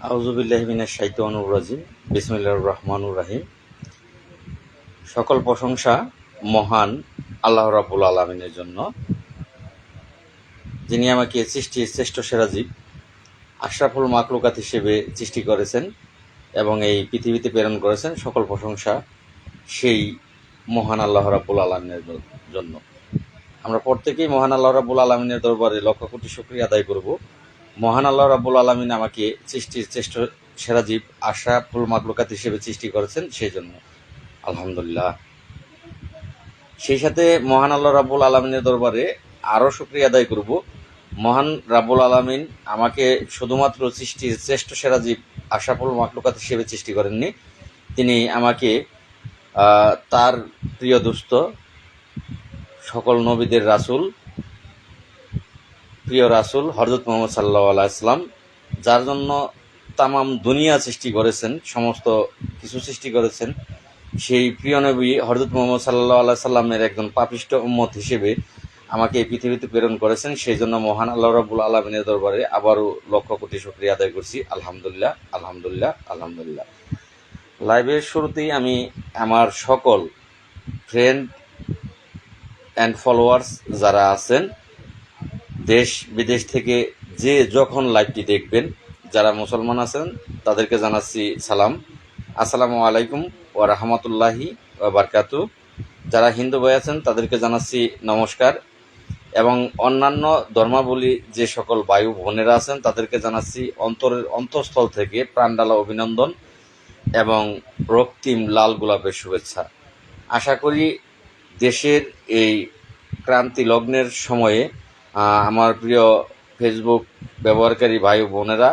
আউযুবিল্লাহি মিনাশ শাইতানির রাজিম। বিসমিল্লাহির রহমানির রহিম। সকল প্রশংসা মহান আল্লাহ রাব্বুল আলামিনের জন্য, যিনি আমাকে সৃষ্টির শ্রেষ্ঠ সেরা জীব আশরাফুল মাখলুকাত হিসেবে সৃষ্টি করেছেন এবং এই পৃথিবীতে প্রেরণ করেছেন। সকল প্রশংসা সেই মহান আল্লাহ রাব্বুল আলামিনের জন্য। আমরা প্রত্যেকেই মহান আল্লাহ রাব্বুল আলামিনের দরবারে লক্ষ কোটি শুকরিয়া আদায় করব। মহান আল্লাহ রাব্বুল আলামিন আমাকে সৃষ্টির শ্রেষ্ঠ সেরা জীব আশরাফুল মাখলুকাত হিসেবে সৃষ্টি করেছেন, সেই জন্য আলহামদুলিল্লাহ। সেই সাথে মহান আল্লাহ রাব্বুল আলামিনের দরবারে আরও শুকরিয়া আদায় করব। মহান রাব্বুল আলামিন আমাকে শুধুমাত্র সৃষ্টির শ্রেষ্ঠ সেরা জীব আশরাফুল মাখলুকাত হিসেবে সৃষ্টি করেননি, তিনি আমাকে তার প্রিয় দোস্ত সকল নবীদের রাসূল, প্রিয় রাসূল হযরত মুহাম্মদ সাল্লাল্লাহু আলাইহি ওয়াসাল্লাম, যার জন্য তামাম দুনিয়া সৃষ্টি করেছেন, সমস্ত কিছু সৃষ্টি করেছেন, সেই প্রিয় নবী হযরত মুহাম্মদ সাল্লাল্লাহু আলাইহি সাল্লামের একজন পাপিষ্ঠ উম্মত হিসেবে আমাকে এই পৃথিবীতে প্রেরণ করেছেন। সেই জন্য মহান আল্লাহ রাব্বুল আলামিনের দরবারে আবারও লক্ষ কোটি শুকরিয়া আদায় করছি। আলহামদুলিল্লাহ, আলহামদুলিল্লাহ, আলহামদুলিল্লাহ। লাইভের শুরুতেই আমি আমার সকল ফ্রেন্ড অ্যান্ড ফলোয়ার্স যারা আছেন, দেশ বিদেশ থেকে যে যখন লাইভটি দেখবেন, যারা মুসলমান আছেন তাদেরকে জানাচ্ছি সালাম, আসসালামু আলাইকুম ওয়া রাহমাতুল্লাহি ওয়া বারাকাতু। যারা হিন্দু ভাই আছেন তাদেরকে জানাচ্ছি নমস্কার, এবং অন্যান্য ধর্মাবলী যে সকল ভাই বোনেরা আছেন তাদেরকে জানাচ্ছি অন্তঃস্থল থেকে প্রাণঢালা অভিনন্দন এবং রক্তিম লাল গোলাপের শুভেচ্ছা। আশা করি দেশের এই ক্রান্তি লগ্নের সময়ে আমার প্রিয় ফেসবুক ব্যবহারকারী ভাই বোনেরা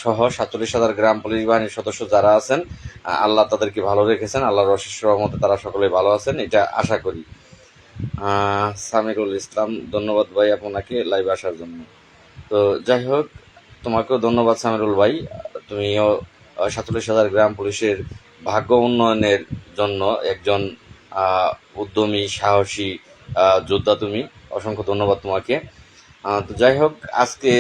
সহ 47,000 গ্রাম পুলিশ বাহিনীর সদস্য যারা আছেন, আল্লাহ তাদেরকে ভালো রেখেছেন, আল্লাহর অশেষ রহমতে তারা সকলে ভালো আছেন, এটা আশা করি। সামিরুল ইসলাম, ধন্যবাদ ভাই আপনাকে লাইভে আসার জন্য। তো যাই হোক, তোমাকেও ধন্যবাদ সামিরুল ভাই, তুমিও 47,000 গ্রাম পুলিশের ভাগ্য উন্নয়নের জন্য একজন উদ্যমী সাহসী যোদ্ধা, তুমি, অসংখ্য ধন্যবাদ তোমাকে। তো যাই হোক, আজকে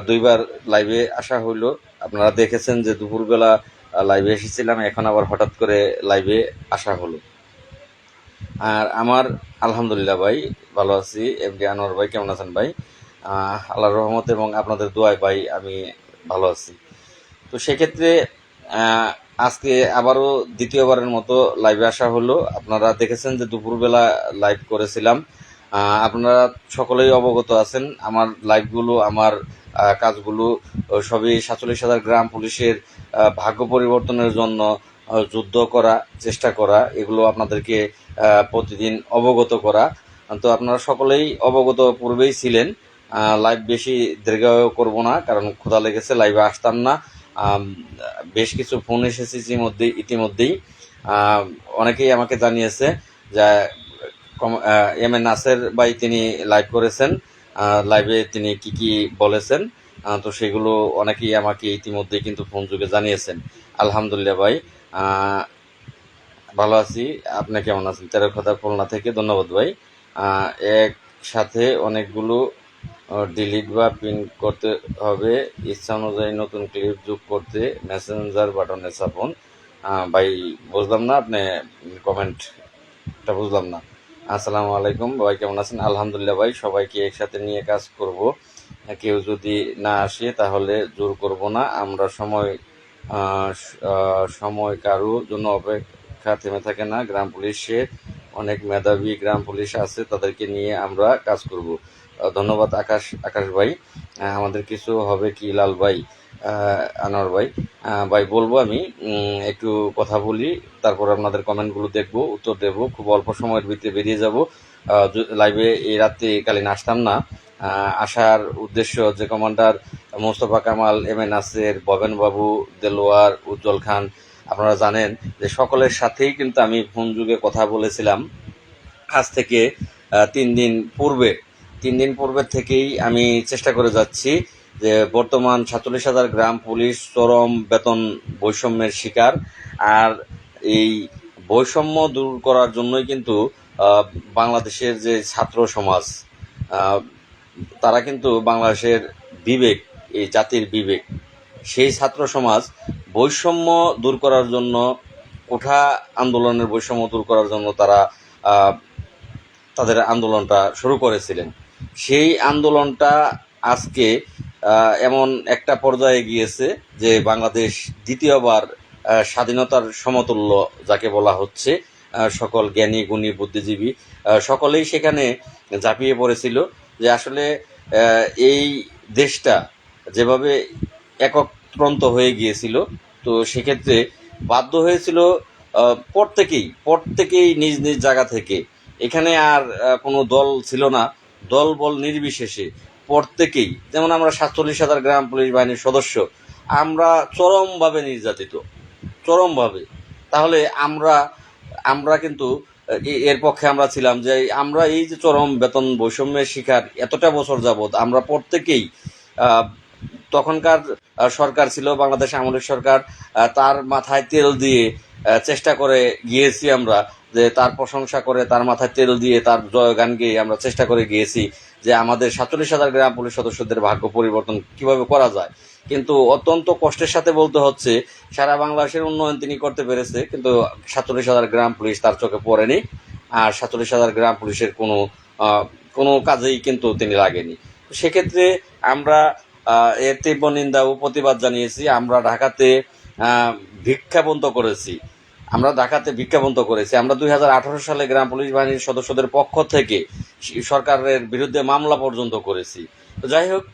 দুইবার লাইভে আসা হইলো। আপনারা দেখেছেন যে দুপুরবেলা লাইভে এসেছিলাম, এখন আবার হঠাৎ করে লাইভে আসা হলো। আর আমার আলহামদুলিল্লাহ ভাই ভালো আছি। এমডি আনোয়ার ভাই কেমন আছেন ভাই? আল্লাহর রহমত এবং আপনাদের দোয়ায় ভাই আমি ভালো আছি। তো সেক্ষেত্রে আজকে আবারও দ্বিতীয়বারের মতো লাইভে আসা হলো। আপনারা দেখেছেন যে দুপুরবেলা লাইভ করেছিলাম। আপনারা সকলেই অবগত আছেন, আমার লাইভগুলো, আমার কাজগুলো সবই 47,000 গ্রাম পুলিশের ভাগ্য পরিবর্তনের জন্য যুদ্ধ করা, চেষ্টা করা, এগুলো আপনাদেরকে প্রতিদিন অবগত করা। তো আপনারা সকলেই অবগত পূর্বেই ছিলেন। লাইভ বেশি দীর্ঘায়ু করব না, কারণ ক্ষুধা লেগেছে, লাইভে আসতাম না। বেশ কিছু ফোন এসেছে ইতিমধ্যেই। অনেকেই আমাকে জানিয়েছে যে এম এ নাসের ভাই তিনি লাইভ করেছেন, লাইভে তিনি কি কি বলেছেন, তো সেগুলো অনেকেই আমাকে ইতিমধ্যেই কিন্তু ফোন যুগে জানিয়েছেন। আলহামদুলিল্লাহ ভাই, ভালো আছি। আপনি কেমন আছেন? তেরোখাদা খুলনা থেকে, ধন্যবাদ ভাই। একসাথে অনেকগুলো ডিলিট বা প্রিন্ট করতে হবে, ইচ্ছা অনুযায়ী নতুন ক্লিপ যোগ করতে মেসেঞ্জার বাটনে চাপুন। ভাই বুঝলাম না, আপনি কমেন্টটা বুঝলাম না। আসসালামু আলাইকুম ভাই, কেমন আছেন? আলহামদুলিল্লাহ ভাই, সবাইকে একসাথে নিয়ে কাজ করব, কেউ যদি না আসে তাহলে জোর করব না। আমরা সময় কারো জন্য অপেক্ষা থেমে থাকে না। গ্রাম পুলিশে অনেক মেধাবী গ্রাম পুলিশ আছে, তাদেরকে নিয়ে আমরা কাজ করব। ধন্যবাদ আকাশ ভাই। আমাদের কিছু হবে কি লাল ভাই, আনোয়ার ভাই? ভাই বলবো, আমি একটু কথা বলি, তারপর আপনাদের কমেন্টগুলো দেখবো, উত্তর দেবো। খুব অল্প সময়ের ভিতরে বেরিয়ে যাব। লাইভে এই রাত্রিকালীন আসতাম না। আসার উদ্দেশ্য যে commander Mostafa Kamal, M A Naser, ববেন বাবু, দেলোয়ার, উজ্জ্বল খান, আপনারা জানেন যে সকলের সাথেই কিন্তু আমি ফোন যুগে কথা বলেছিলাম। আজ থেকে 3 দিন পূর্বে থেকেই আমি চেষ্টা করে যাচ্ছি যে বর্তমান 47,000 গ্রাম পুলিশ চরম বেতন বৈষম্যের শিকার। আর এই বৈষম্য দূর করার জন্যই কিন্তু বাংলাদেশের যে ছাত্র সমাজ, তারা কিন্তু বাংলাদেশের বিবেক, এই জাতির বিবেক, সেই ছাত্র সমাজ বৈষম্য দূর করার জন্য, কোঠা আন্দোলনের বৈষম্য দূর করার জন্য তারা তাদের আন্দোলনটা শুরু করেছিলেন। সেই আন্দোলনটা আজকে এমন একটা পর্যায়ে গিয়েছে যে বাংলাদেশ দ্বিতীয়বার স্বাধীনতার সমতুল্য যাকে বলা হচ্ছে, সকল জ্ঞানী গুণী বুদ্ধিজীবী সকলেই সেখানে ঝাঁপিয়ে পড়েছিল যে আসলে এই দেশটা যেভাবে একত্রন্ত হয়ে গিয়েছিল, তো সেক্ষেত্রে বাধ্য হয়েছিল প্রত্যেকেই নিজ নিজ জায়গা থেকে, এখানে আর কোনো দল ছিল না, দল বল নির্বিশেষে প্রত্যেকেই, যেমন আমরা 47,000 গ্রাম পুলিশ বাহিনীর সদস্য, আমরা চরমভাবে নির্যাতিত, চরমভাবে। তাহলে আমরা কিন্তু এর পক্ষে আমরা ছিলাম যে আমরা এই যে চরম বেতন বৈষম্যের শিকার এতটা বছর যাবৎ আমরা প্রত্যেকেই, তখনকার সরকার ছিল বাংলাদেশ আমলের সরকার, তার মাথায় তেল দিয়ে চেষ্টা করে গিয়েছি আমরা, যে তার প্রশংসা করে তার মাথায় তেল দিয়ে তার জয়গান গেয়ে আমরা চেষ্টা করে গিয়েছি যে আমাদের 47,000 গ্রাম পুলিশ সদস্যদের ভাগ্য পরিবর্তন কিভাবে করা যায়। কিন্তু অত্যন্ত কষ্টের সাথে বলতে হচ্ছে, সারা বাংলাদেশের উন্নয়ন তিনি করতে পেরেছে, কিন্তু 47,000 গ্রাম পুলিশ তার চোখে পড়েনি, আর 47,000 গ্রাম পুলিশের কোনো কাজেই কিন্তু তিনি লাগেনি। সেক্ষেত্রে আমরা এর তীব্র নিন্দা ও প্রতিবাদ জানিয়েছি। আমরা ঢাকাতে ভিক্ষাবন্ত করেছি, আমরা 2018 সালে গ্রাম পুলিশ বাহিনীর সদস্যদের পক্ষ থেকে সরকারের বিরুদ্ধে মামলা পর্যন্ত করেছি। তো যাই হোক,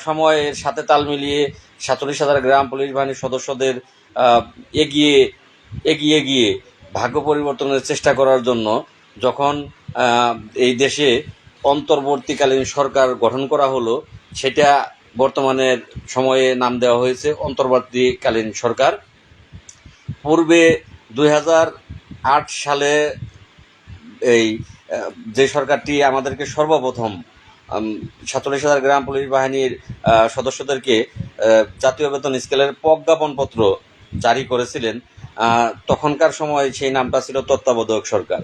সময়ের সাথে তাল মিলিয়ে 47,000 গ্রাম পুলিশ বাহিনীর সদস্যদের এগিয়ে গিয়ে ভাগ্য পরিবর্তনের চেষ্টা করার জন্য যখন এই দেশে অন্তর্বর্তীকালীন সরকার গঠন করা হলো, সেটা বর্তমানের সময়ে নাম দেওয়া হয়েছে অন্তর্বর্তীকালীন সরকার। পূর্বে 2008 সালে এই যে সরকারটি আমাদেরকে সর্বপ্রথম 47,000 গ্রাম পুলিশ বাহিনীর সদস্যদেরকে জাতীয় বেতন স্কেলের প্রজ্ঞাপনপত্র জারি করেছিলেন, তখনকার সময় সেই নামটা ছিল তত্ত্বাবধায়ক সরকার।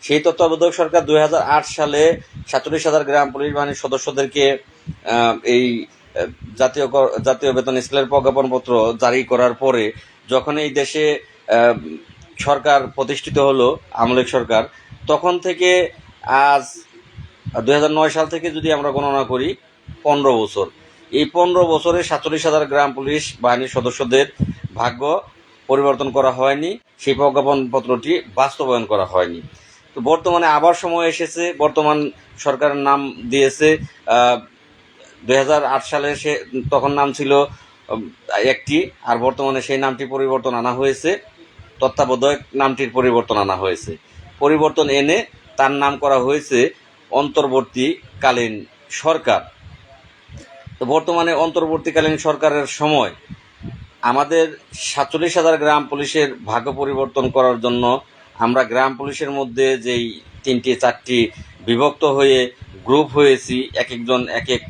সেই তত্ত্বাবধায়ক সরকার 2008 সালে 47,000 গ্রাম পুলিশ বাহিনীর সদস্যদেরকে এই জাতীয় বেতন স্কেলের প্রজ্ঞাপনপত্র জারি করার পরে যখন এই দেশে সরকার প্রতিষ্ঠিত হলো, আমলিক সরকার, তখন থেকে আজ 2009 সাল থেকে যদি আমরা গণনা করি 15 বছর, এই 15 বছরে 47,000 গ্রাম পুলিশ বাহিনীর সদস্যদের ভাগ্য পরিবর্তন করা হয়নি, সেই প্রজ্ঞাপনপত্রটি বাস্তবায়ন করা হয়নি। তো বর্তমানে আবার সময় এসেছে, বর্তমান সরকারের নাম দিয়েছে 2008 সালে তখন নাম ছিল একটি, আর বর্তমানে সেই নামটি পরিবর্তন আনা হয়েছে, তত্ত্বাবধায়ক নামটির পরিবর্তন আনা হয়েছে। পরিবর্তন এনে তার নাম করা হয়েছে অন্তর্বর্তীকালীন সরকার। তো বর্তমানে অন্তর্বর্তীকালীন সরকারের সময় আমাদের 47,000 গ্রাম পুলিশের ভাগ্য পরিবর্তন করার জন্য আমরা গ্রাম পুলিশের মধ্যে যেই 3-4টি বিভক্ত হয়ে গ্রুপ হয়েছি, এক একজন এক এক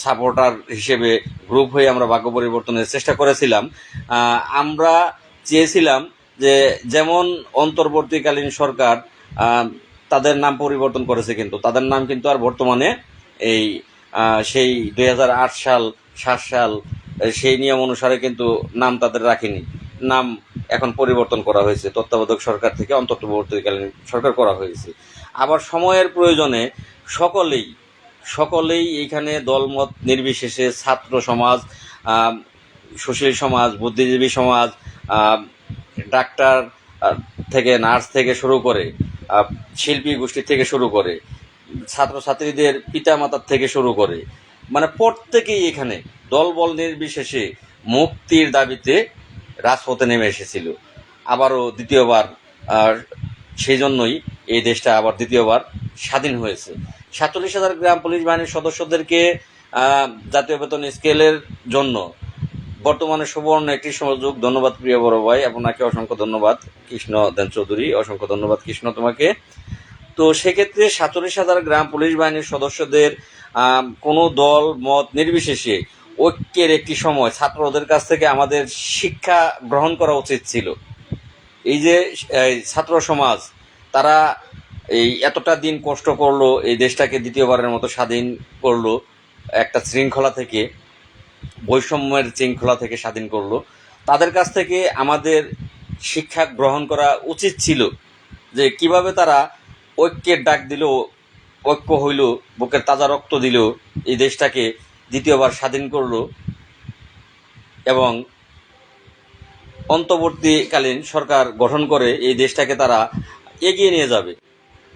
সাপোর্টার হিসেবে গ্রুপ হয়ে আমরা ভাগ্য পরিবর্তনের চেষ্টা করেছিলাম। আমরা চেয়েছিলাম যে যেমন অন্তর্বর্তীকালীন সরকার তাদের নাম পরিবর্তন করেছে, কিন্তু তাদের নাম কিন্তু আর বর্তমানে এই সেই 2008 সাল 7 সাল সেই নিয়ম অনুসারে কিন্তু নাম তাদের রাখেনি, নাম এখন পরিবর্তন করা হয়েছে, তত্ত্বাবধায়ক সরকার থেকে অন্তর্বর্তীকালীন সরকার করা হয়েছে। আবার সময়ের প্রয়োজনে সকলেই এইখানে দলমত নির্বিশেষে ছাত্র সমাজ, সুশীল সমাজ, বুদ্ধিজীবী সমাজ, ডাক্তার থেকে নার্স থেকে শুরু করে শিল্পী গোষ্ঠী থেকে শুরু করে ছাত্রছাত্রীদের পিতামাতার থেকে শুরু করে, মানে প্রত্যেকেই এখানে দলবল নির্বিশেষে মুক্তির দাবিতে রাজপথে নেমে এসেছিল। আবারও দ্বিতীয়বার, সেই জন্যই এই দেশটা আবার দ্বিতীয়বার স্বাধীন হয়েছে। 47,000 গ্রাম পুলিশ বাহিনীর সদস্যদেরকে জাতীয় বেতন স্কেলের জন্য বর্তমানে সুবর্ণ একটি সুযোগ। ধন্যবাদ প্রিয় বড় ভাই, আপনাকে অসংখ্য ধন্যবাদ। কৃষ্ণ দেন চৌধুরী, অসংখ্য ধন্যবাদ কৃষ্ণ তোমাকে। তো সেক্ষেত্রে 47,000 গ্রাম পুলিশ বাহিনীর সদস্যদের কোনো দল মত নির্বিশেষে ঐক্যের একটি সময় ছাত্রদের কাছ থেকে আমাদের শিক্ষা গ্রহণ করা উচিত ছিল। এই যে ছাত্র সমাজ, তারা এই এতটা দিন কষ্ট করলো, এই দেশটাকে দ্বিতীয়বারের মতো স্বাধীন করলো একটা শৃঙ্খলা থেকে, বৈষম্যের শৃঙ্খলা থেকে স্বাধীন করলো, তাদের কাছ থেকে আমাদের শিক্ষা গ্রহণ করা উচিত ছিল যে কিভাবে তারা ঐক্যের ডাক দিল, ঐক্য হইল, বুকের তাজা রক্ত দিল, এই দেশটাকে দ্বিতীয়বার স্বাধীন করলো এবং অন্তর্বর্তীকালীন সরকার গঠন করে এই দেশটাকে তারা এগিয়ে নিয়ে যাবে।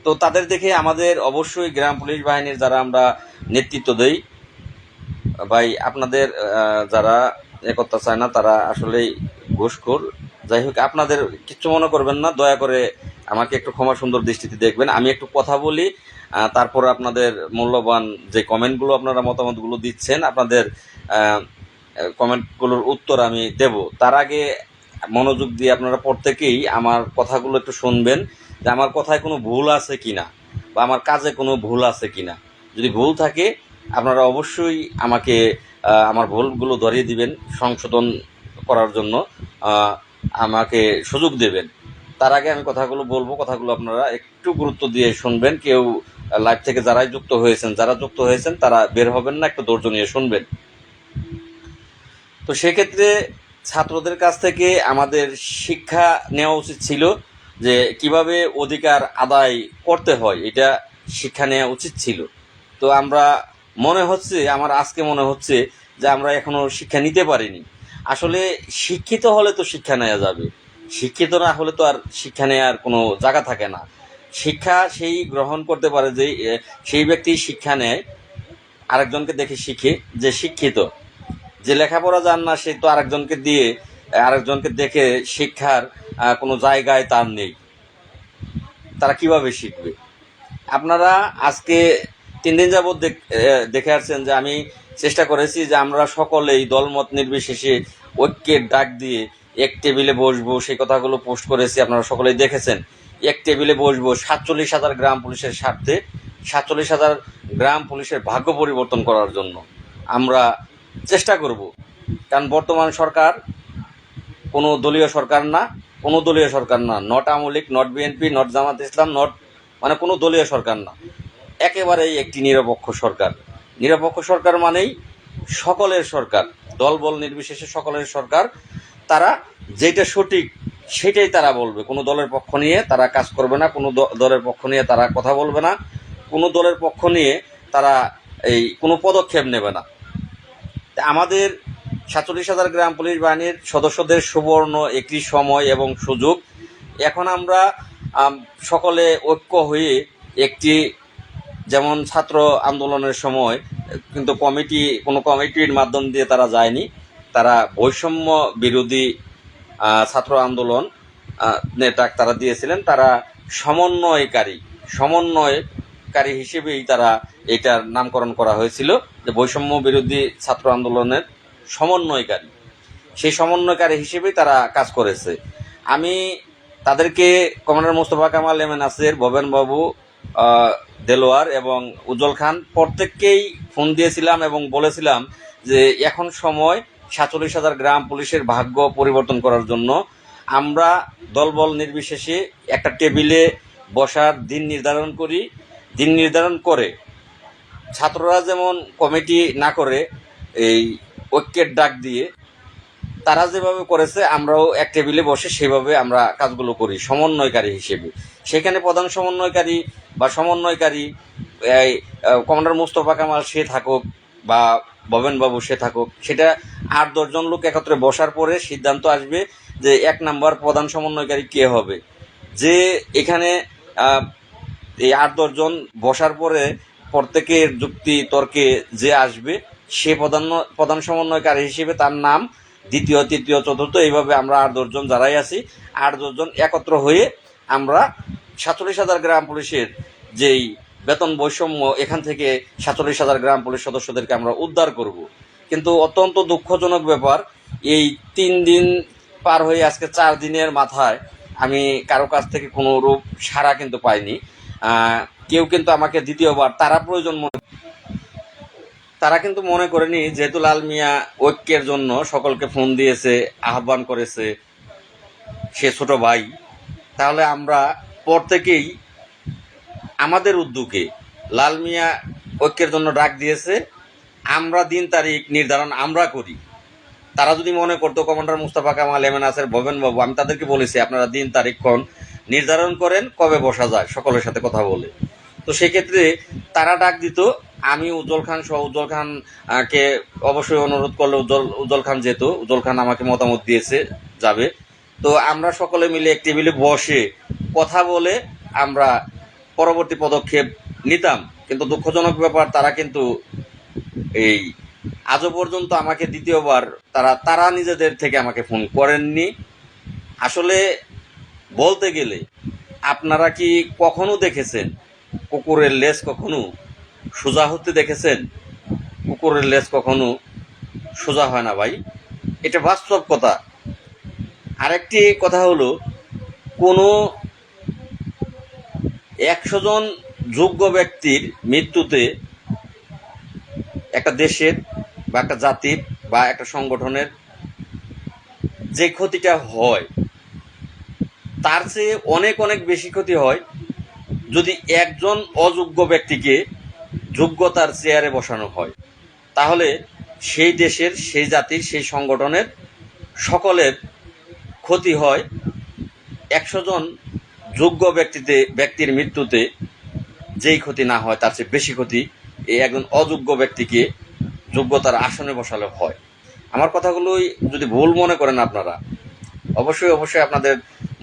তো তাদের দেখে আমাদের অবশ্যই গ্রাম পুলিশ বাহিনীর যারা আমরা নেতৃত্ব দেই ভাই, আপনাদের যারা একতা চায় না তারা আসলেই ঘুষখোর। যাই হোক, আপনাদের কিচ্ছু মনে করবেন না, দয়া করে আমাকে একটু ক্ষমা সুন্দর দৃষ্টিতে দেখবেন। আমি একটু কথা বলি, তারপর আপনাদের মূল্যবান যে কমেন্টগুলো আপনারা মতামতগুলো দিচ্ছেন, আপনাদের কমেন্টগুলোর উত্তর আমি দেব। তার আগে মনোযোগ দিয়ে আপনারা প্রত্যেকেই আমার কথাগুলো একটু শুনবেন যে আমার কথায় কোনো ভুল আছে কিনা বা আমার কাজে কোনো ভুল আছে কিনা। যদি ভুল থাকে আপনারা অবশ্যই আমাকে আমার ভুলগুলো ধরিয়ে দিবেন, সংশোধন করার জন্য আমাকে সুযোগ দেবেন। তার আগে আমি কথাগুলো বলবো, কথাগুলো আপনারা একটু গুরুত্ব দিয়ে শুনবেন। কেউ লাইভ থেকে যারা যুক্ত হয়েছেন তারা বের হবেন না, একটু ধৈর্য নিয়ে শুনবেন। তো সেক্ষেত্রে ছাত্রদের কাছ থেকে আমাদের শিক্ষা নেওয়া উচিত ছিল যে কিভাবে অধিকার আদায় করতে হয়, এটা শিক্ষা নেওয়া উচিত ছিল। তো আমার আজকে মনে হচ্ছে যে আমরা এখনো শিক্ষা নিতে পারিনি। আসলে শিক্ষিত হলে তো শিক্ষা নেওয়া যাবে, শিক্ষিত না হলে তো আর শিক্ষা নেওয়ার কোনো জায়গা থাকে না। শিক্ষা সেই গ্রহণ করতে পারে যে সেই ব্যক্তি শিক্ষা নেয় আরেকজনকে দেখে শিখে, যে শিক্ষিত। যে লেখাপড়া জান না সে তো আরেকজনকে দেখে শিক্ষার কোনো জায়গায় তার নেই, তারা কিভাবে শিখবে? আপনারা আজকে 3 দিন যাবৎ দেখে আসছেন যে আমি চেষ্টা করেছি যে আমরা সকলেই দলমত নির্বিশেষে ঐক্যের ডাক দিয়ে এক টেবিলে বসবো, সেই কথাগুলো পোস্ট করেছি, আপনারা সকলেই দেখেছেন। এক টেবিলে বসবো 47,000 গ্রাম পুলিশের স্বার্থে, 47,000 গ্রাম পুলিশের ভাগ্য পরিবর্তন করার জন্য আমরা চেষ্টা করব। কারণ বর্তমান সরকার কোনো দলীয় সরকার না, not Awami League, not BNP, not Jamaat Islam, মানে কোনো দলীয় সরকার না, একেবারেই একটি নিরপেক্ষ সরকার। নিরপেক্ষ সরকার মানেই সকলের সরকার, দলবল নির্বিশেষে সকলের সরকার। তারা যেটা সঠিক সেটাই তারা বলবে, কোনো দলের পক্ষ নিয়ে তারা কাজ করবে না, কোনো দলের পক্ষ নিয়ে তারা কথা বলবে না, কোনো দলের পক্ষ নিয়ে তারা কোনো পদক্ষেপ নেবে না। আমাদের 47,000 গ্রাম পুলিশ বাহিনীর সদস্যদের সুবর্ণ একটি সময় এবং সুযোগ। এখন আমরা সকলে ঐক্য হয়ে একটি, যেমন ছাত্র আন্দোলনের সময় কিন্তু কোনো কমিটির মাধ্যম দিয়ে তারা যায়নি, তারা বৈষম্য বিরোধী ছাত্র আন্দোলন ডাক তারা দিয়েছিলেন। তারা সমন্বয়কারী হিসেবেই তারা এটার নামকরণ করা হয়েছিল যে বৈষম্য বিরোধী ছাত্র আন্দোলনের সমন্বয়কারী। সেই সমন্বয়কারী হিসেবেই তারা কাজ করেছে। আমি তাদেরকে commander Mostafa Kamal, M A Nasir, Bhaben বাবু, দেলোয়ার এবং উজ্জ্বল খান প্রত্যেককেই ফোন দিয়েছিলাম এবং বলেছিলাম যে এখন সময় 47,000 গ্রাম পুলিশের ভাগ্য পরিবর্তন করার জন্য আমরা দলবল নির্বিশেষে একটা টেবিলে বসার দিন নির্ধারণ করে ছাত্ররা যেমন কমিটি না করে এই ঐক্যের ডাক দিয়ে তারা যেভাবে করেছে আমরাও এক টেবিলে বসে সেভাবে আমরা কাজগুলো করি সমন্বয়কারী হিসেবে। সেখানে প্রধান সমন্বয়কারী কমান্ডার মোস্তফা কামাল সে থাকুক বা ভবেন বাবু সে থাকুক, সেটা 8-10 জন লোক একত্রে বসার পরে সিদ্ধান্ত আসবে যে 1 নাম্বার প্রধান সমন্বয়কারী কে হবে। যে এখানে এই 8-10 জন বসার পরে প্রত্যেকের যুক্তি তর্কে যে আসবে সে প্রধান সমন্বয়কারী হিসেবে তার নাম দ্বিতীয়, তৃতীয়, চতুর্থ, এইভাবে আমরা 8-10 জন যারাই আছি 8-10 জন একত্র হয়ে আমরা 47,000 গ্রাম পুলিশের যেই বেতন বৈষম্য, এখান থেকে 47,000 গ্রাম পুলিশ সদস্যদেরকে আমরা উদ্ধার করব। কিন্তু অত্যন্ত দুঃখজনক ব্যাপার, এই 3 দিন পার হয়ে আজকে 4 দিনের মাথায় আমি কারো কাছ থেকে কোনো রূপ সাড়া কিন্তু পাইনি। কেউ কিন্তু আমাকে দ্বিতীয়বার তারা কিন্তু মনে করেনি, যেহেতু লাল মিয়া ঐক্যের জন্য সকলকে ফোন দিয়েছে, আহ্বান করেছে, সে ছোট ভাই, তাহলে আমরা প্রত্যেকেই আমাদের উদ্যোগে লাল মিয়া ঐক্যের জন্য ডাক দিয়েছে, আমরা দিন তারিখ নির্ধারণ আমরা করি। তারা যদি মনে করতো commander Mustafa Kamal, M A Naser, Bhaben বাবু, আমি তাদেরকে বলেছি আপনারা দিন তারিখক্ষণ নির্ধারণ করেন কবে বসা যায় সকলের সাথে কথা বলে। তো সেক্ষেত্রে তারা ডাক দিত, আমি উজ্জ্বল খান সহ উজ্জ্বল খানকে অবশ্যই অনুরোধ করলে উজ্জ্বল খান যেত, উজ্জ্বল খান আমাকে মতামত দিয়েছে যাবে। তো আমরা সকলে মিলে এক টেবিলে বসে কথা বলে আমরা পরবর্তী পদক্ষেপ নিতাম। কিন্তু দুঃখজনক ব্যাপার, তারা কিন্তু এই আজও পর্যন্ত আমাকে দ্বিতীয়বার তারা নিজেদের থেকে আমাকে ফোন করেননি। আসলে বলতে গেলে আপনারা কি কখনো দেখেছেন কুকুরের লেজ কখনো সোজা হতে দেখেছেন? কুকুরের লেজ কখনো সোজা হয় না ভাই, এটা বাস্তব কথা। আরেকটি কথা হলো, কোনো 100 জন যোগ্য ব্যক্তির মৃত্যুতে একটা দেশের বা একটা জাতির বা একটা সংগঠনের যে ক্ষতিটা হয় তার চেয়ে অনেক অনেক বেশি ক্ষতি হয় যদি একজন অযোগ্য ব্যক্তিকে যোগ্যতার চেয়ারে বসানো হয়। তাহলে সেই দেশের, সেই জাতির, সেই সংগঠনের সকলের ক্ষতি হয়। 100 জন যোগ্য ব্যক্তির মৃত্যুতে যেই ক্ষতি না হয় তার চেয়ে বেশি ক্ষতি এই একজন অযোগ্য ব্যক্তিকে যোগ্যতার আসনে বসালে হয়। আমার কথাগুলোই যদি ভুল মনে করেন আপনারা, অবশ্যই অবশ্যই আপনাদের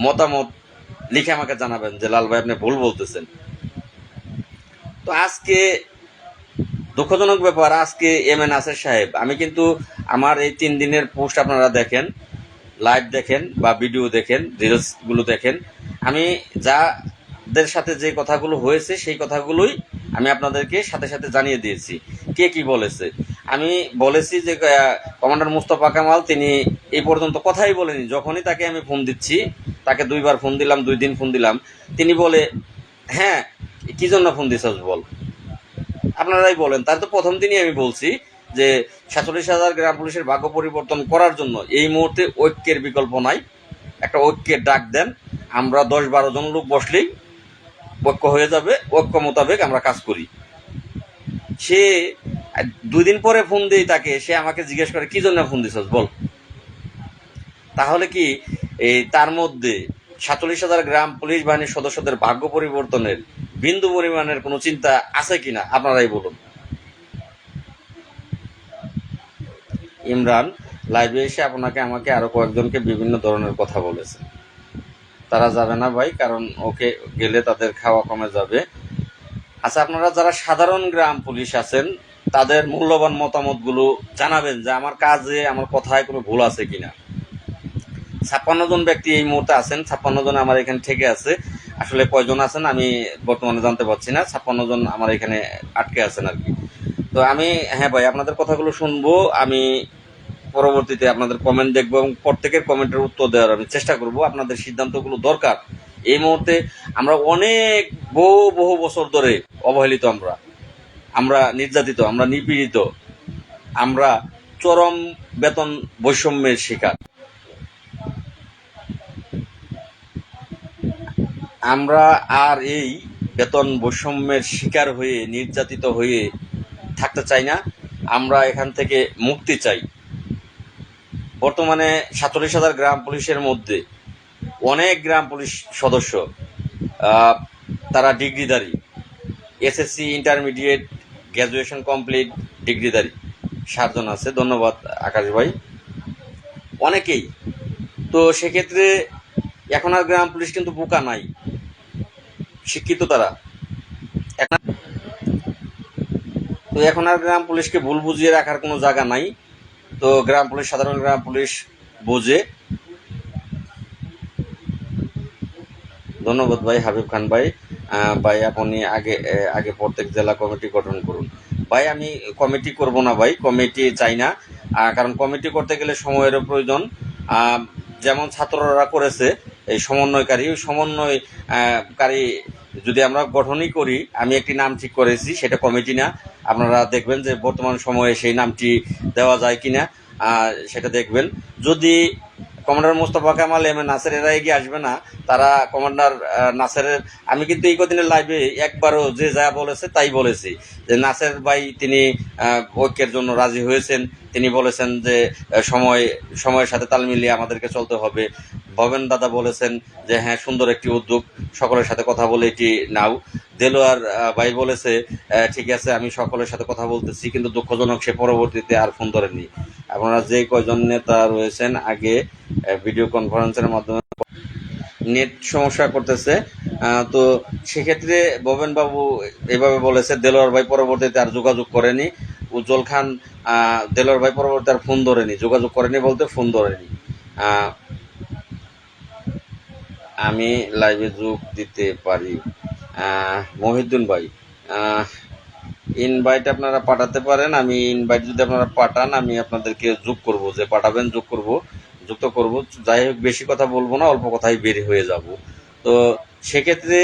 মতামত লিখে আমাকে জানাবেন যে লাল ভাই আপনি ভুল বলতেছেন। তো আজকে দুঃখজনক ব্যাপার, আজকে এম এ নাসের সাহেব, আমি কিন্তু আমার এই 3 দিনের পোস্ট আপনারা দেখেন, লাইভ দেখেন বা ভিডিও দেখেন, রিলসগুলো দেখেন, আমি যাদের সাথে যে কথাগুলো হয়েছে সেই কথাগুলোই আমি আপনাদেরকে সাথে সাথে জানিয়ে দিয়েছি কে কি বলেছে। আমি বলেছি যে কমান্ডার মুস্তাফা কামাল তিনি এই পর্যন্ত কথাই বলেনি। যখনই তাকে আমি ফোন দিচ্ছি, তাকে 2 বার ফোন দিলাম, 2 দিন ফোন দিলাম, তিনি বলে হ্যাঁ কি জন্য ফোন দিছস বল, আপনারাই বলেন। তার তো প্রথম দিনই আমি বলছি যে 47,000 গ্রাম পুলিশের ভাগ্য পরিবর্তন করার জন্য এই মুহূর্তে ঐক্যের বিকল্প নাই, একটা ঐক্যের ডাক দেন, আমরা 10-12 জন লোক বসলেই ঐক্য হয়ে যাবে, ঐক্য মোতাবেক আমরা কাজ করি। সে 2 দিন পরে ফোন দিই তাকে, সে আমাকে জিজ্ঞেস করে কি জন্য ফোন দিছস বল। তাহলে কি এই তার মধ্যে 47,000 গ্রাম পুলিশ বাহিনীর সদস্যদের ভাগ্য পরিবর্তনের বিন্দু পরিমাণের কোনো চিন্তা আছে কিনা আপনারাই বলুন। ইমরান লাইভে এসে আমাকে আরো কয়েকজনকে বিভিন্ন ধরনের কথা বলেছে, তারা যাবে না ভাই, কারণ ওকে গেলে তাদের খাওয়া কমে যাবে। আচ্ছা, আপনারা যারা সাধারণ গ্রাম পুলিশ আছেন তাদের মূল্যবান মতামতগুলো জানাবেন যে আমার কাজে, আমার কথায় কোনো ভুল আছে কিনা। 56 জন ব্যক্তি এই মুহূর্তে আছেন, 56 জন আমার এখানে থেকে আছে। আসলে কয়জন আছেন আমি বর্তমানে জানতে পারছি না, 56 জন আমার এখানে আটকে আছেন আর কি। তো আমি হ্যাঁ ভাই আপনাদের কথাগুলো শুনবো, আমি পরবর্তীতে আপনাদের কমেন্ট দেখবো এবং প্রত্যেকের কমেন্টের উত্তর দেওয়ার আমি চেষ্টা করব। আপনাদের সিদ্ধান্তগুলো দরকার। এই মুহূর্তে আমরা অনেক বহু বছর ধরে অবহেলিত, আমরা নির্যাতিত, আমরা নিপীড়িত, আমরা চরম বেতন বৈষম্যের শিকার। আমরা আর এই বেতন বৈষম্যের শিকার হয়ে, নির্যাতিত হয়ে থাকতে চাই না। আমরা এখান থেকে মুক্তি চাই। বর্তমানে 47,000 গ্রাম পুলিশের মধ্যে অনেক গ্রাম পুলিশ সদস্য তারা ডিগ্রিধারী, এসএসসি, ইন্টারমিডিয়েট, গ্র্যাজুয়েশন কমপ্লিট ডিগ্রিধারী 7 জন আছে। ধন্যবাদ আকাশ ভাই, অনেকেই। তো সেক্ষেত্রে এখন আর গ্রাম পুলিশ কিন্তু বোকা নাই, শিক্ষিত তারা। তো এখন আর গ্রাম পুলিশকে ভুল বুঝিয়ে রাখার কোনো জায়গা নাই। তো গ্রাম পুলিশ, সাধারণ গ্রাম পুলিশ বোঝে। ধন্যবাদ ভাই হাবিব খান ভাই। ভাই আপনি আগে প্রত্যেক জেলা কমিটি গঠন করুন। ভাই আমি কমিটি করব না ভাই, কমিটি চাই না, কারণ কমিটি করতে গেলে সময়েরও প্রয়োজন। যেমন ছাত্ররা করেছে এই সমন্বয়কারী যদি আমরা গঠনই করি, আমি একটি নাম ঠিক করেছি, সেটা কমিটি না। আপনারা দেখবেন যে বর্তমান সময়ে সেই নামটি দেওয়া যায় কিনা, সেটা দেখবেন। যদি commander Mostafa Kamal M A Naser এরা এগিয়ে আসবে না। তারা কমান্ডার নাসেরের, আমি কিন্তু এই কদিনের লাইভে একবারও যে যা বলেছে তাই বলেছি যে নাসের ভাই তিনি ঐক্যের জন্য রাজি হয়েছেন। তিনি বলেছেন যে সময়ের সাথে তাল মিলিয়ে আমাদেরকে চলতে হবে। ভবেন দাদা বলেছেন যে হ্যাঁ, সুন্দর একটি উদ্যোগ, সকলের সাথে কথা বলে এটি নাও। দেলোয়ার ভাই বলেছে ঠিক আছে, আমি সকলের সাথে কথা বলতেছি, কিন্তু দুঃখজনক সে পরবর্তীতে আর ফোন ধরেননি। আপনারা যে কয়জন নেতা রয়েছেন আগে ভিডিও কনফারেন্সের মাধ্যমে নেট সমস্যা করতেছে, তো সেক্ষেত্রে ভবেন বাবু এভাবে বলেছে। দেলোয়ার ভাই পরবর্তীতে আর যোগাযোগ করেনি। উজ্জ্বল খান, দেলোয়ার ভাই পরবর্তীতে আর ফোন ধরেনি, যোগাযোগ করেনি বলতে ফোন ধরেনি। আমি লাইভে যোগ দিতে পারি? মহিউদ্দিন ভাই, ইনভাইট আপনারা পাঠাতে পারেন। আমি ইনভাইট যদি আপনারা পাঠান আমি আপনাদেরকে যোগ করব, যে পাঠাবেন যোগ করব, যুক্ত করব। যাই হোক, বেশি কথা বলবো না, অল্প কথাই বের হয়ে যাব। তো সেক্ষেত্রে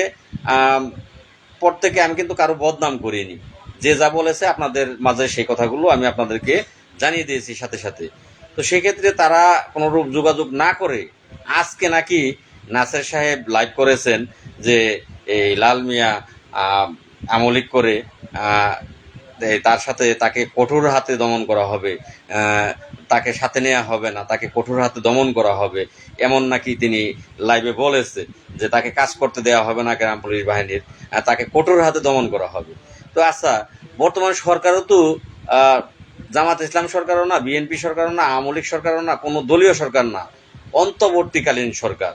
প্রত্যেকে, আমি কিন্তু কারো বদনাম করিনি। যে যা বলেছে আপনাদের মাঝে সেই কথাগুলো আমি আপনাদেরকে জানিয়ে দিয়েছি সাথে সাথে। তো সেক্ষেত্রে তারা কোনোরূপ যোগাযোগ না করে আজকে নাকি নাসের সাহেব লাইভ করেছেন যে এই লাল মিয়া আমলিক করে তার সাথে তাকে কঠোর হাতে দমন করা হবে, তাকে সাথে নেওয়া হবে না, তাকে কঠোর হাতে দমন করা হবে, এমন নাকি তিনি লাইভে বলেছে যে তাকে কাজ করতে দেওয়া হবে না গ্রাম পুলিশ বাহিনীর, তাকে কঠোর হাতে দমন করা হবে। তো আচ্ছা, বর্তমান সরকারও তো জামাত ইসলাম সরকারও না, বিএনপি সরকারও না, আওয়ামী লীগ সরকারও না, কোনো দলীয় সরকার না, অন্তর্বর্তীকালীন সরকার,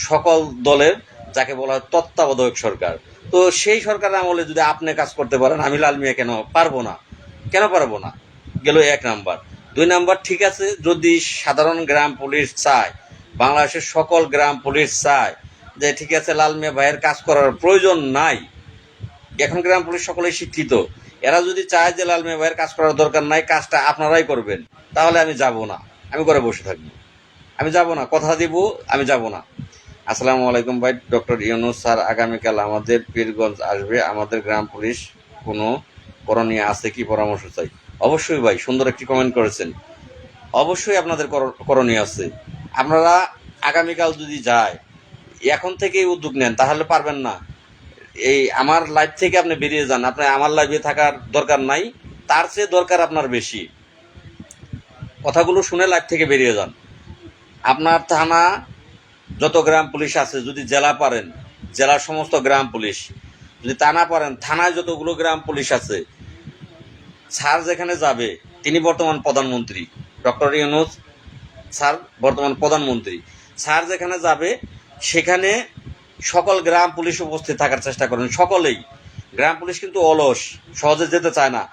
সকল দলের যাকে বলা হয় তত্ত্বাবধায়ক সরকার। তো সেই সরকার আমলে যদি আপনি কাজ করতে পারেন, আমি লাল মিয়া কেন পারবো না? কেন পারবো না? গেল 1 নাম্বার। 2 নাম্বার, ঠিক আছে, যদি সাধারণ গ্রাম পুলিশ চায়, বাংলাদেশের সকল গ্রাম পুলিশ চায় যে ঠিক আছে লাল মিয়া ভাইয়ের কাজ করার প্রয়োজন নাই, এখন গ্রাম পুলিশ সকলেই শিক্ষিত, এরা যদি চায় যে লাল মিয়া ভাইয়ের কাজ করার দরকার নাই, কাজটা আপনারাই করবেন, তাহলে আমি যাব না, আমি ঘরে বসে থাকবো, আমি যাব না, কথা দিব, আমি যাব না। আসসালামু আলাইকুম ভাই। ডক্টর ইউনূস স্যার আগামীকাল আমাদের পীরগঞ্জ আসবে, আমাদের গ্রাম পুলিশ কোনো করণীয় আছে কি, পরামর্শ চাই। অবশ্যই ভাই, সুন্দর একটি কমেন্ট করেছেন। অবশ্যই আপনাদের করণীয় আছে। আপনারা আগামীকাল যদি যায়, এখন থেকেই উদ্যোগ নেন, তাহলে পারবেন না। এই আমার লাইফ থেকে আপনি বেরিয়ে যান, আপনি আমার লাইফে থাকার দরকার নাই, তার চেয়ে দরকার আপনার বেশি। কথাগুলো শুনে লাইফ থেকে বেরিয়ে যান। আপনার থানা যত গ্রাম পুলিশ আছে, যদি জেলা পারেন জেলার সমস্ত গ্রাম পুলিশ, যদি তা না পারেন থানায় যতগুলো গ্রাম পুলিশ আছে, স্যার যেখানে যাবে, তিনি বর্তমান প্রধানমন্ত্রী, ডক্টর ইউনূস স্যার বর্তমান প্রধানমন্ত্রী, স্যার যেখানে যাবে সেখানে সকল গ্রাম পুলিশ উপস্থিত থাকার চেষ্টা করেন, সকলেই। গ্রাম পুলিশ কিন্তু অলস, সহজে যেতে চায় না,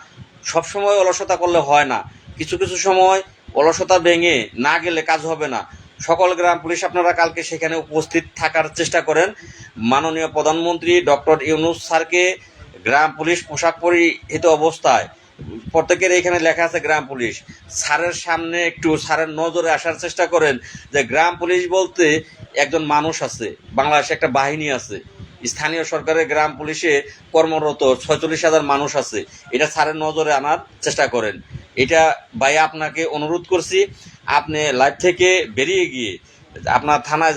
সবসময় অলসতা করলে হয় না, কিছু কিছু সময় অলসতা ভেঙে না গেলে কাজ হবে না। সকল গ্রাম পুলিশ আপনারা কালকে সেখানে উপস্থিত থাকার চেষ্টা করেন। মাননীয় প্রধানমন্ত্রী ডক্টর ইউনূস স্যারকে গ্রাম পুলিশ পোশাক পরিহিত অবস্থায়, প্রত্যেকের এখানে লেখা আছে গ্রাম পুলিশ, স্যারের সামনে একটু স্যারের নজরে আসার চেষ্টা করেন যে গ্রাম পুলিশ বলতে একজন মানুষ আছে, বাংলাদেশে একটা বাহিনী আছে, স্থানীয় সরকারের গ্রাম পুলিশে কর্মরত 46,000 মানুষ আছে, এটা স্যারের নজরে আনার চেষ্টা করেন। এটা ভাই আপনাকে অনুরোধ করছি, আপনি লাইভ থেকে বেরিয়ে গিয়ে আপনার থানায়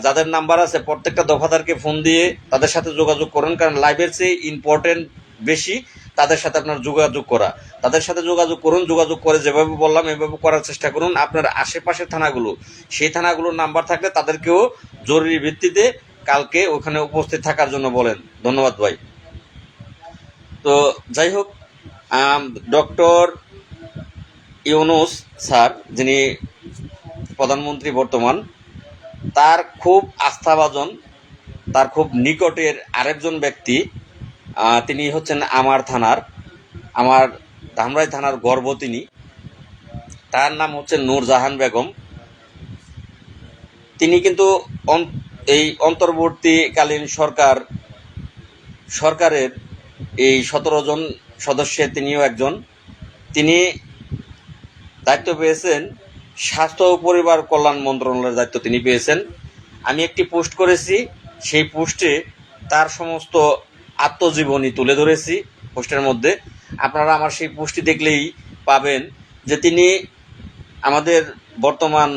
যাদের নাম্বার আছে প্রত্যেকটা দফাদারকে ফোন দিয়ে তাদের সাথে যোগাযোগ করেন, কারণ লাইভের চেয়ে ইম্পর্টেন্ট বেশি তাদের সাথে আপনার যোগাযোগ করা। তাদের সাথে যোগাযোগ করুন, যোগাযোগ করে যেভাবে বললাম এভাবে করার চেষ্টা করুন। আপনার আশেপাশের থানাগুলো, সেই থানাগুলোর নাম্বার থাকলে তাদেরকেও জরুরি ভিত্তিতে কালকে ওখানে উপস্থিত থাকার জন্য বলেন। ধন্যবাদ ভাই। তো যাই হোক, ডক্টর ইউনূস স্যার যিনি প্রধানমন্ত্রী বর্তমান, তার খুব আস্থাভাজন, তার খুব নিকটের আরেকজন ব্যক্তি, তিনি হচ্ছেন আমার ধামরাই থানার গর্ব, তার নাম হচ্ছে নূরজাহান বেগম। তিনি কিন্তু এই অন্তর্বর্তীকালীন সরকারের এই 17 জন সদস্যের তিনিও একজন। তিনি দায়িত্ব পেয়েছেন স্বাস্থ্য ও পরিবার কল্যাণ মন্ত্রণালয়ের দায়িত্ব তিনি পেয়েছেন। আমি একটি পোস্ট করেছি, সেই পোস্টে তার সমস্ত আত্মজীবনী তুলে ধরেছি পোস্টের মধ্যে। আপনারা আমার সেই পোস্টটি দেখলেই পাবেন যে তিনি আমাদের বর্তমান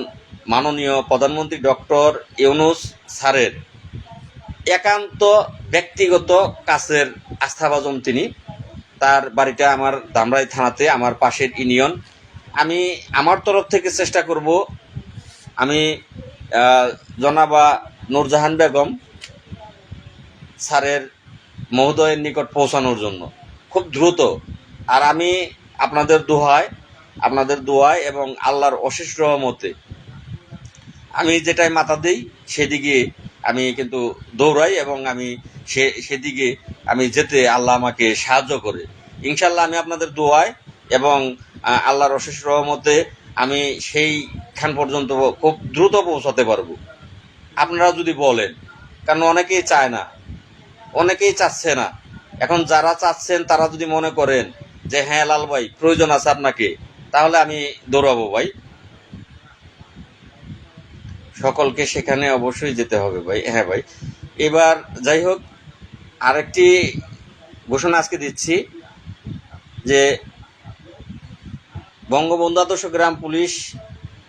মাননীয় প্রধানমন্ত্রী ডক্টর ইউনূস স্যারের একান্ত ব্যক্তিগত কাছের আস্থাভাজন তিনি। তার বাড়িটা আমার ধামরাই থানাতে, আমার পাশের ইউনিয়ন। আমি আমার তরফ থেকে চেষ্টা করব আমি জনাবা নূরজাহান বেগম স্যারের মহোদয়ের নিকট পৌঁছানোর জন্য খুব দ্রুত। আর আমি আপনাদের দোয়ায় এবং আল্লাহর অশেষ রহমতে আমি যেটাই মাথা দিই সেদিকে আমি কিন্তু দৌড়াই, এবং আমি সেদিকে আমি যেতে আল্লাহ আমাকে সাহায্য করে। ইনশাল্লাহ আমি আপনাদের দোয়ায় এবং আল্লাহর অশেষ রহমতে আমি সেইখান পর্যন্ত খুব দ্রুত পৌঁছাতে পারবো, আপনারা যদি বলেন। কারণ অনেকেই চায় না, অনেকেই চাচ্ছে না। এখন যারা চাচ্ছেন তারা যদি মনে করেন যে হ্যাঁ লাল ভাই প্রয়োজন আছে আপনাকে, তাহলে আমি দৌড়াবো ভাই। সকলকে সেখানে অবশ্যই যেতে হবে ভাই। হ্যাঁ ভাই, এবার যাই হোক, আরেকটি ঘোষণা আজকে দিচ্ছি যে বঙ্গবন্ধু আদর্শ গ্রাম পুলিশ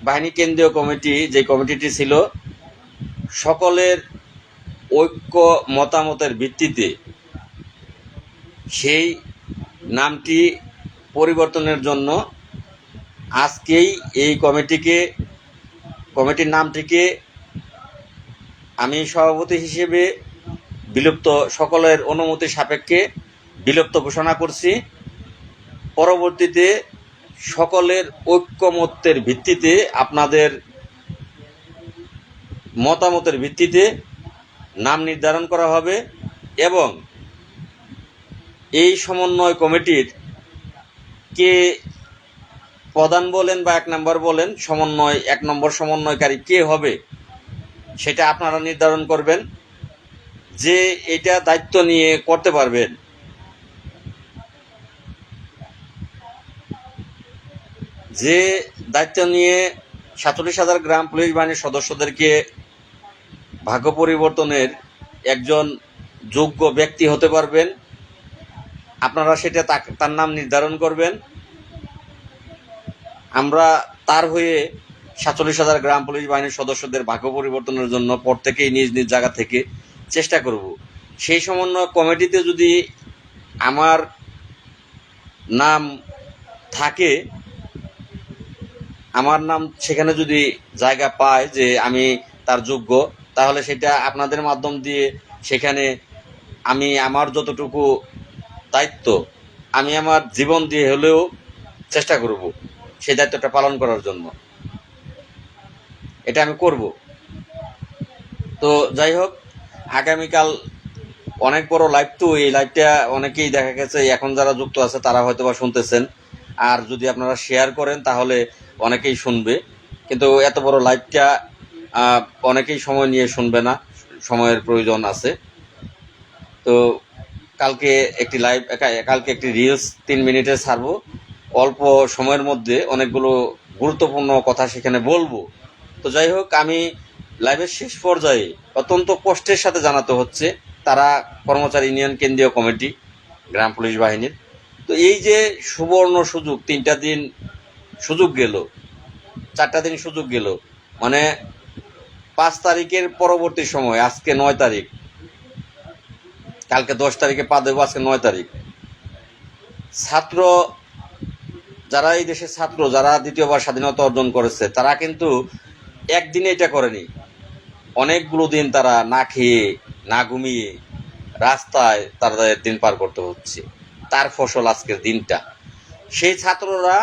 বাহিনী কেন্দ্রীয় কমিটি, যে কমিটিটি ছিল, সকলের ঐক্য মতামতের ভিত্তিতে সেই নামটি পরিবর্তনের জন্য আজকেই এই কমিটির নামটিকে আমি সভাপতি হিসেবে বিলুপ্ত, সকলের অনুমতি সাপেক্ষে বিলুপ্ত ঘোষণা করছি। পরবর্তীতে সকলের ঐক্যমত্যের ভিত্তিতে, আপনাদের মতামতের ভিত্তিতে নাম নির্ধারণ করা হবে, এবং এই সমন্বয় কমিটির কে প্রধান বলেন বা 1 নম্বর বলেন, 1 নম্বর সমন্বয়কারী কে হবে সেটা আপনারা নির্ধারণ করবেন। যে এটা দায়িত্ব নিয়ে করতে পারবেন, যে দায়িত্ব নিয়ে 47,000 গ্রাম পুলিশ বাহিনীর সদস্যদেরকে ভাগ্য পরিবর্তনের একজন যোগ্য ব্যক্তি হতে পারবেন, আপনারা সেটা তার নাম নির্ধারণ করবেন। আমরা তার হয়ে 47,000 গ্রাম পুলিশ বাহিনীর সদস্যদের ভাগ্য পরিবর্তনের জন্য প্রত্যেকেই নিজ নিজ জায়গা থেকে চেষ্টা করব। সেই সমন্বয় কমিটিতে যদি আমার নাম থাকে, আমার নাম সেখানে যদি জায়গা পায় যে আমি তার যোগ্য, তাহলে সেটা আপনাদের মাধ্যম দিয়ে সেখানে আমি আমার যতটুকু দায়িত্ব, আমি আমার জীবন দিয়ে হলেও চেষ্টা করব সেই দায়িত্বটা পালন করার জন্য। এটা আমি করব। তো যাই হোক, আগামীকাল অনেক বড় লাইভ, তো এই লাইভটা অনেকেই দেখা গেছে এখন যারা যুক্ত আছে তারা হয়তো বা শুনতেছেন, আর যদি আপনারা শেয়ার করেন তাহলে অনেকেই শুনবে। কিন্তু এত বড় লাইভটা অনেকেই সময় নিয়ে শুনবে না, সময়ের প্রয়োজন আছে। তো কালকে একটি রিলস 3 মিনিটের ছাড়বো, অল্প সময়ের মধ্যে অনেকগুলো গুরুত্বপূর্ণ কথা সেখানে বলবো। তো যাই হোক, আমি লাইভের শেষ পর্যায়ে অত্যন্ত কষ্টের সাথে জানাতে হচ্ছে, তারা কর্মচারী ইউনিয়ন কেন্দ্রীয় কমিটি গ্রাম পুলিশ বাহিনীর। তো এই যে সুবর্ণ সুযোগ, 3টা দিন সুযোগ গেল, 4টা দিন সুযোগ গেল, মানে 5 তারিখের পরবর্তী সময়, আজকে 9 তারিখ, কালকে 10 তারিখে পা দেবো, আজকে 9 তারিখ। ছাত্র যারা, এই দেশের ছাত্র যারা দ্বিতীয়বার স্বাধীনতা অর্জন করেছে, তারা কিন্তু একদিনে এটা করেনি, অনেকগুলো দিন তারা না খেয়ে না ঘুমিয়ে রাস্তায় তাদের দিন পার করতে হচ্ছে। তার ফসল আজকের দিনটা। সেই ছাত্ররা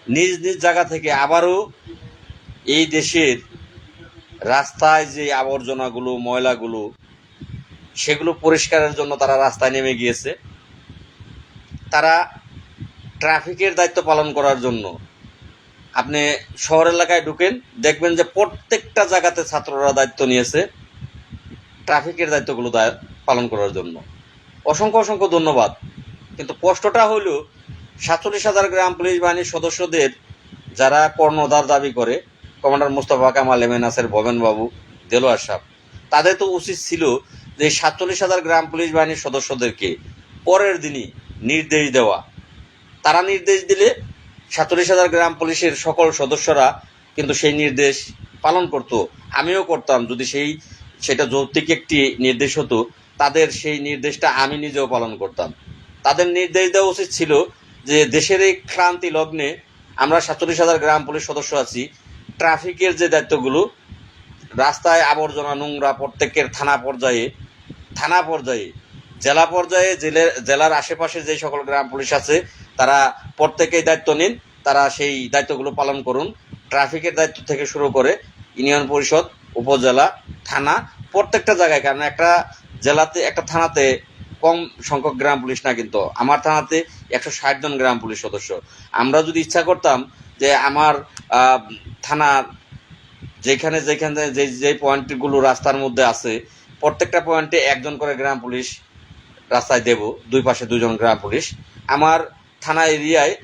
নিজ নিজ জায়গা থেকে আবারও এই দেশের রাস্তায় যে আবর্জনাগুলো, ময়লাগুলো, সেগুলো পরিষ্কারের জন্য তারা রাস্তায় নেমে গিয়েছে। তারা ট্রাফিকের দায়িত্ব পালন করার জন্য, আপনি শহর এলাকায় ঢুকেন, দেখবেন যে প্রত্যেকটা জায়গাতে ছাত্ররা দায়িত্ব নিয়েছে ট্রাফিকের দায়িত্বগুলো পালন করার জন্য। অসংখ্য অসংখ্য ধন্যবাদ। কিন্তু কষ্টটা হলো 47,000 গ্রাম পুলিশ বাহিনীর সদস্যদের যারা কর্ণধার দাবি করে, commander Mostafa Kamal, M A Naser, Bhaben বাবু, দেলোয়ার সাহেব, তাদের তো উচিত ছিল যে 47,000 গ্রাম পুলিশ বাহিনীর সদস্যদেরকে পরের দিনই নির্দেশ দেওয়া। তারা নির্দেশ দিলে 47,000 গ্রাম পুলিশের সকল সদস্যরা কিন্তু সেই নির্দেশ পালন করতো, আমিও করতাম। যদি সেটা যৌক্তিক একটি নির্দেশ হতো, তাদের সেই নির্দেশটা আমি নিজেও পালন করতাম। তাদের নির্দেশ দেওয়া উচিত ছিল যে দেশের এই ক্রান্তি লগ্নে আমরা 47,000 গ্রাম পুলিশ সদস্য আছি, ট্রাফিকের যে দায়িত্বগুলো, রাস্তায় আবর্জনা নোংরা প্রত্যেকের থানা পর্যায়ে জেলা পর্যায়ে জেলার আশেপাশে যে সকল গ্রাম পুলিশ আছে তারা প্রত্যেকেই দায়িত্ব নিন, তারা সেই দায়িত্বগুলো পালন করুন। ট্রাফিকের দায়িত্ব থেকে শুরু করে ইউনিয়ন পরিষদ, উপজেলা, থানা, প্রত্যেকটা জায়গায়, কারণ একটা থানাতে কম সংখ্যক গ্রাম পুলিশ না, কিন্তু আমার থানাতে 160 জন গ্রাম পুলিশ সদস্য। আমরা যদি ইচ্ছা করতাম যে আমার থানার যেখানে যেখানে যে পয়েন্টগুলো রাস্তার মধ্যে আছে প্রত্যেকটা পয়েন্টে একজন করে গ্রাম পুলিশ রাস্তায় দেব, দুই পাশে 2 জন গ্রাম পুলিশ। আমার থানা এরিয়ায়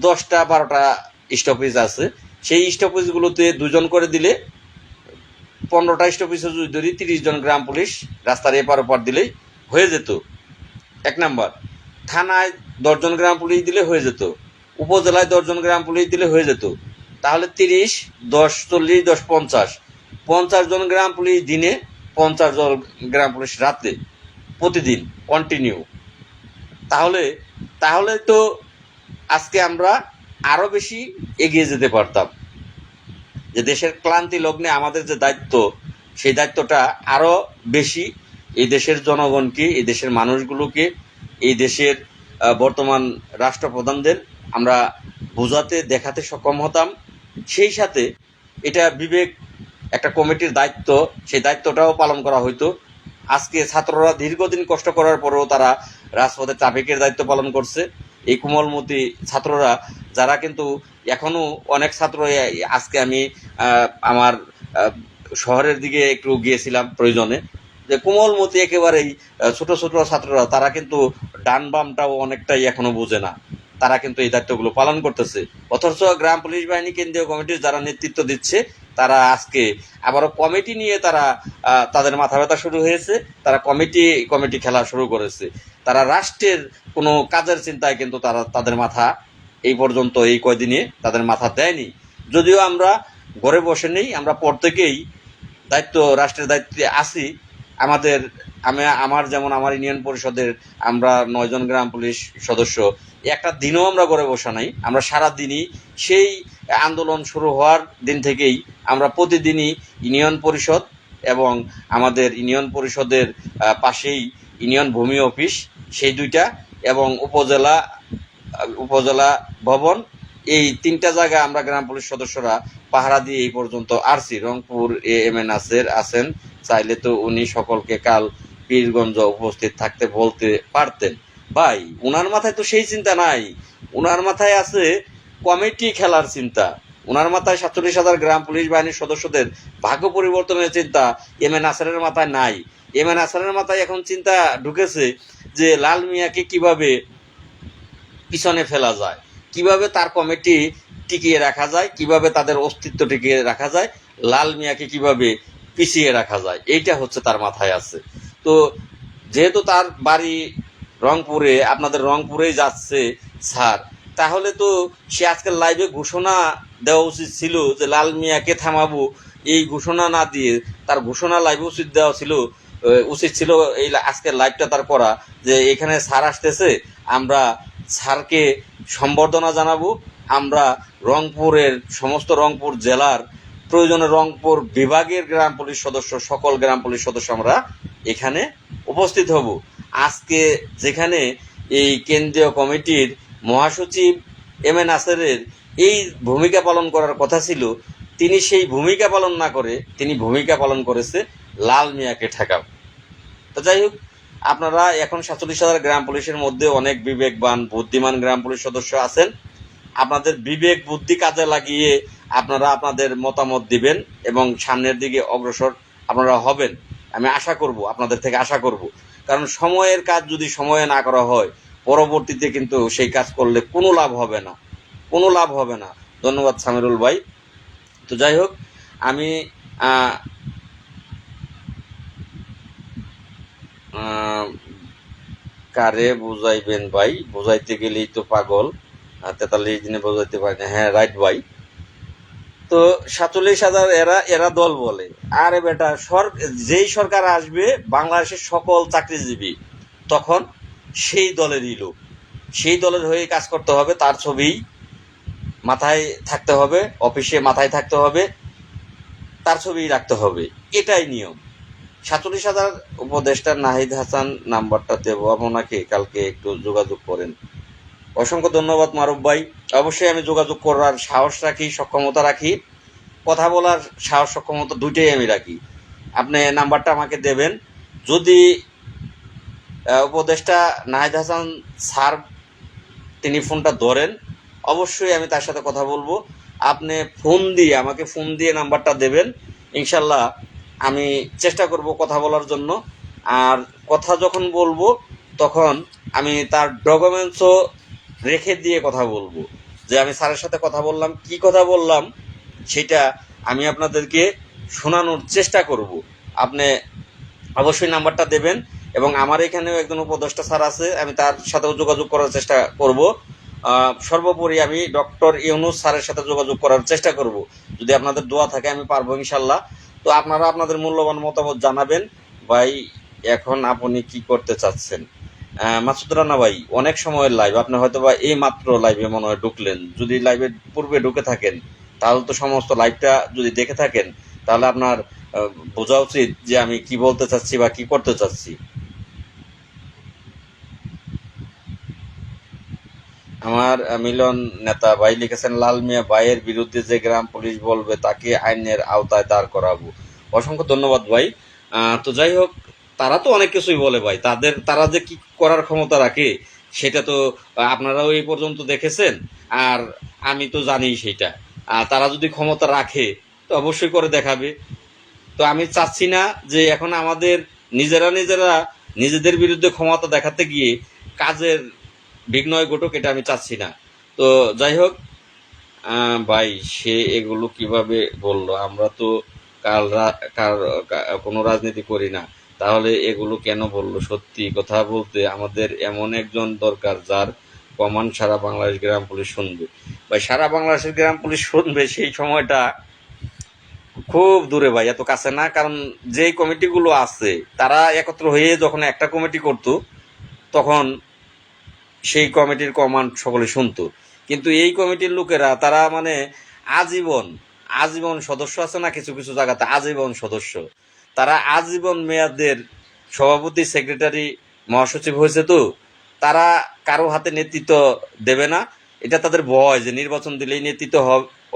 10টা 12টা স্টপেজ আছে, সেই স্টপেজগুলোতে 2 জন করে দিলে 15টা স্টপেজে যদি ধরি 30 জন গ্রাম পুলিশ রাস্তার এপার ওপার দিলেই হয়ে যেত। 1 নাম্বার। থানায় 10 জন গ্রাম পুলিশ দিলে হয়ে যেত, উপজেলায় 10 জন গ্রাম পুলিশ দিলে হয়ে যেত। তাহলে 30, 10, 40, 10, 50 জন গ্রাম পুলিশ দিনে, 50 জন গ্রাম পুলিশ রাতে, প্রতিদিন কন্টিনিউ। তাহলে তো আজকে আমরা আরো বেশি এগিয়ে যেতে পারতাম। যে দেশের ক্লান্তি লগ্নে আমাদের যে দায়িত্ব, সেই দায়িত্বটা আরো বেশি এই দেশের জনগণকে, এই দেশের মানুষগুলোকে, এই দেশের বর্তমান রাষ্ট্রপ্রধানদের আমরা বোঝাতে দেখাতে সক্ষম হতাম। সেই সাথে এটা একটা কমিটির দায়িত্ব, সেই দায়িত্বটাও পালন করা হইতো। আজকে ছাত্ররা দীর্ঘদিন কষ্ট করার পরেও তারা রাজপথে ট্রাফিকের দায়িত্ব পালন করছে। এই কোমলমতি ছাত্ররা, যারা কিন্তু এখনো অনেক ছাত্র, আজকে আমি আমার শহরের দিকে একটু গিয়েছিলাম প্রয়োজনে, যে কোমলমতি একেবারেই ছোট ছোট ছাত্ররা, তারা কিন্তু ডান বামটাও অনেকটাই এখনো বোঝে না, তারা কিন্তু এই দায়িত্বগুলো পালন করতেছে। অথচ গ্রাম পুলিশ বাহিনী কেন্দ্রীয় কমিটির যারা নেতৃত্ব দিচ্ছে, তারা আজকে আবারও কমিটি নিয়ে তাদের মাথা ব্যথা শুরু হয়েছে। তারা কমিটি খেলা শুরু করেছে। তারা রাষ্ট্রের কোনো কাজের চিন্তায় কিন্তু তাদের মাথা এই পর্যন্ত, এই কয়দিনে তাদের মাথা দেয়নি। যদিও আমরা ঘরে বসে নেই, আমরা প্রত্যেকেই রাষ্ট্রের দায়িত্বে আছি। যেমন আমার ইউনিয়ন পরিষদের আমরা 9 জন গ্রাম পুলিশ সদস্য, একটা দিনও আমরা ঘরে বসা নাই। আমরা সারা দিনই, সেই আন্দোলন শুরু হওয়ার দিন থেকেই আমরা প্রতিদিনই ইউনিয়ন পরিষদ এবং আমাদের ইউনিয়ন পরিষদের পাশেই ইউনিয়ন ভূমি অফিস, সেই 2টা, এবং উপজেলা ভবন, এই 3টা জায়গায় আমরা গ্রাম পুলিশ সদস্যরা পাহারা দিয়ে এই পর্যন্ত আসছি। রংপুর এম এ নাসের আছেন, চাইলে তো উনি সকলকে কাল পীরগঞ্জ উপস্থিত থাকতে বলতে পারতেন। ভাই, উনার মাথায় তো সেই চিন্তা নাই, উনার মাথায় আছে কমিটি খেলার চিন্তা। উনার মাথায় 47,000 গ্রাম পুলিশ বাহিনীর সদস্যদের ভাগ্য পরিবর্তনের চিন্তা এম এ নাসেরের মাথায় নাই। এম এ নাসেরের মাথায় এখন চিন্তা ঢুকেছে যে লাল মিয়াকে কিভাবে পিছনে ফেলা যায়, কিভাবে তার কমিটি টিকিয়ে রাখা যায়, কিভাবে তাদের অস্তিত্ব টিকিয়ে রাখা যায়, লাল মিয়াকে কিভাবে পিছিয়ে রাখা যায়, এইটা হচ্ছে তার মাথায় আছে। তো যেহেতু তার বাড়ি রংপুরে, আপনাদের রংপুরেই যাচ্ছে স্যার, তাহলে তো সে আজকের লাইভে ঘোষণা দেওয়া উচিত ছিল যে লাল মিয়াকে থামাবো। এই ঘোষণা না দিয়ে তার ঘোষণা লাইভে উচিত ছিল এই আজকের লাইভটা তার করা, যে এখানে স্যার আসতেছে, আমরা স্যারকে সম্বর্ধনা জানাবো। আমরা সমস্ত রংপুর জেলার, প্রয়োজনে রংপুর বিভাগের গ্রাম পুলিশ সদস্য, সকল গ্রাম পুলিশ সদস্য আমরা এখানে উপস্থিত হব। আজকে যেখানে এই কেন্দ্রীয় কমিটির মহাসচিব এম এ নাসেরের এই ভূমিকা পালন করার কথা ছিল, তিনি সেই ভূমিকা পালন না করে তিনি ভূমিকা পালন করেছে লাল মিয়াকে ঠেকাবো। তো যাই হোক, আপনারা এখন 47,000 গ্রাম পুলিশের মধ্যে অনেক বিবেকবান, বুদ্ধিমান গ্রাম পুলিশ সদস্য আছেন। আপনাদের বিবেক বুদ্ধি কাজে লাগিয়ে আপনারা আপনাদের মতামত দিবেন এবং সামনের দিকে অগ্রসর আপনারা হবেন, আমি আপনাদের থেকে আশা করব। কারণ সময়ের কাজ যদি সময়ে না করা হয়, পরবর্তীতে কিন্তু সেই কাজ করলে কোনো লাভ হবে না। ধন্যবাদ সামিরুল ভাই। তো যাই হোক, আমি কারে বুঝাইবেন ভাই, বুঝাইতে গেলেই তো পাগল, 43 দিনে বোঝাইতে পারি না। হ্যাঁ, রাইট ভাই। তো 47,000 এরা এরা দল বলে। আরে বেটা, যেই সরকার আসবে বাংলাদেশের সকল চাকরিজীবী তখন সেই দলেরই লোক, সেই দলের হয়ে কাজ করতে হবে, তার ছবি মাথায় থাকতে হবে, অফিসে মাথায় থাকতে হবে, তার ছবি রাখতে হবে, এটাই নিয়ম। 47,000 উপদেষ্টা নাহিদ হাসান নাম্বারটা দেব আপনাকে, কালকে একটু যোগাযোগ করেন। অসংখ্য ধন্যবাদ মারুফ ভাই। অবশ্যই আমি যোগাযোগ করার সাহস রাখি, সক্ষমতা রাখি, কথা বলার সাহস সক্ষমতা দুইটাই আমি রাখি। আপনি নাম্বারটা আমাকে দেবেন। যদি উপদেষ্টা নাহিদ হাসান স্যার তিনি ফোনটা ধরেন, অবশ্যই আমি তার সাথে কথা বলবো। আপনি আমাকে ফোন দিয়ে নাম্বারটা দেবেন, ইনশাল্লাহ আমি চেষ্টা করব কথা বলার জন্য। আর কথা যখন বলবো তখন আমি তার ডকুমেন্টসও রেখে দিয়ে কথা বলবো, যে আমি স্যারের সাথে কথা বললাম, কি কথা বললাম সেটা আমি আপনাদেরকে শোনানোর চেষ্টা করব। আপনি অবশ্যই নাম্বারটা দেবেন, এবং আমার এখানেও একজন উপদেষ্টা স্যার আছে, আমি তার সাথেও যোগাযোগ করার চেষ্টা করব। সর্বোপরি আমি ডক্টর ইউনুস স্যারের সাথে যোগাযোগ করার চেষ্টা করব। যদি আপনাদের দোয়া থাকে আমি পারবো ইনশাল্লাহ। তো আপনারা আপনাদের মূল্যবান মতামত জানাবেন। ভাই, এখন আপনি কি করতে চাচ্ছেন? মাসুদ রানা ভাই, অনেক সময়ের লাইভ, আপনি হয়তো বা এই মাত্র লাইভে মনে হয় ঢুকলেন। যদি লাইভের পূর্বে ঢুকে থাকেন তাহলে তো সমস্ত লাইভটা যদি দেখে থাকেন তাহলে আপনার বোঝা উচিত যে আমি কি বলতে চাচ্ছি বা কি করতে চাচ্ছি। আমার মিলন নেতা ভাই লিখেছেন, লাল মিয়া ভাইয়ের বিরুদ্ধে যে গ্রাম পুলিশ বলবে তাকে আইনের আওতায় দাঁড় করাবো। অসংখ্য ধন্যবাদ ভাই। তো যাই হোক, তারা তো অনেক কিছুই বলে ভাই, তারা যে কি করার ক্ষমতা রাখে সেটা তো আপনারাও এই পর্যন্ত দেখেছেন, আর আমি তো জানি সেটা। তারা যদি ক্ষমতা রাখে তো অবশ্যই করে দেখাবে। তো আমি চাচ্ছি না যে এখন আমাদের নিজেরা নিজেদের বিরুদ্ধে ক্ষমতা দেখাতে গিয়ে কাজের বিঘ্নয় ঘটুক, এটা আমি চাচ্ছি না। তো যাই হোক, ভাই সে এগুলো কিভাবে বললো? আমরা তো কোনো রাজনীতি করি না, তাহলে এগুলো কেন বললো? সত্যি কথা বলতে আমাদের এমন একজন দরকার যার কমান্ড সারা বাংলাদেশ গ্রাম পুলিশ শুনবে। ভাই, সারা বাংলাদেশের গ্রাম পুলিশ শুনবে সেই সময়টা খুব দূরে ভাই, এত কাছে না। কারণ যেই কমিটিগুলো আছে তারা একত্র হয়ে যখন একটা কমিটি করতো তখন সেই কমিটির কমান্ড সকলে শুনতো। কিন্তু এই কমিটির লোকেরা তারা মানে আজীবন আজীবন সদস্য আছে না, কিছু কিছু জায়গাতে আজীবন সদস্য, তারা আজীবন মেয়াদের সভাপতি, সেক্রেটারি, মহাসচিব হয়েছে। তো তারা কারো হাতে নেতৃত্ব দেবে না, এটা তাদের ভয় যে নির্বাচন দিলেই নেতৃত্ব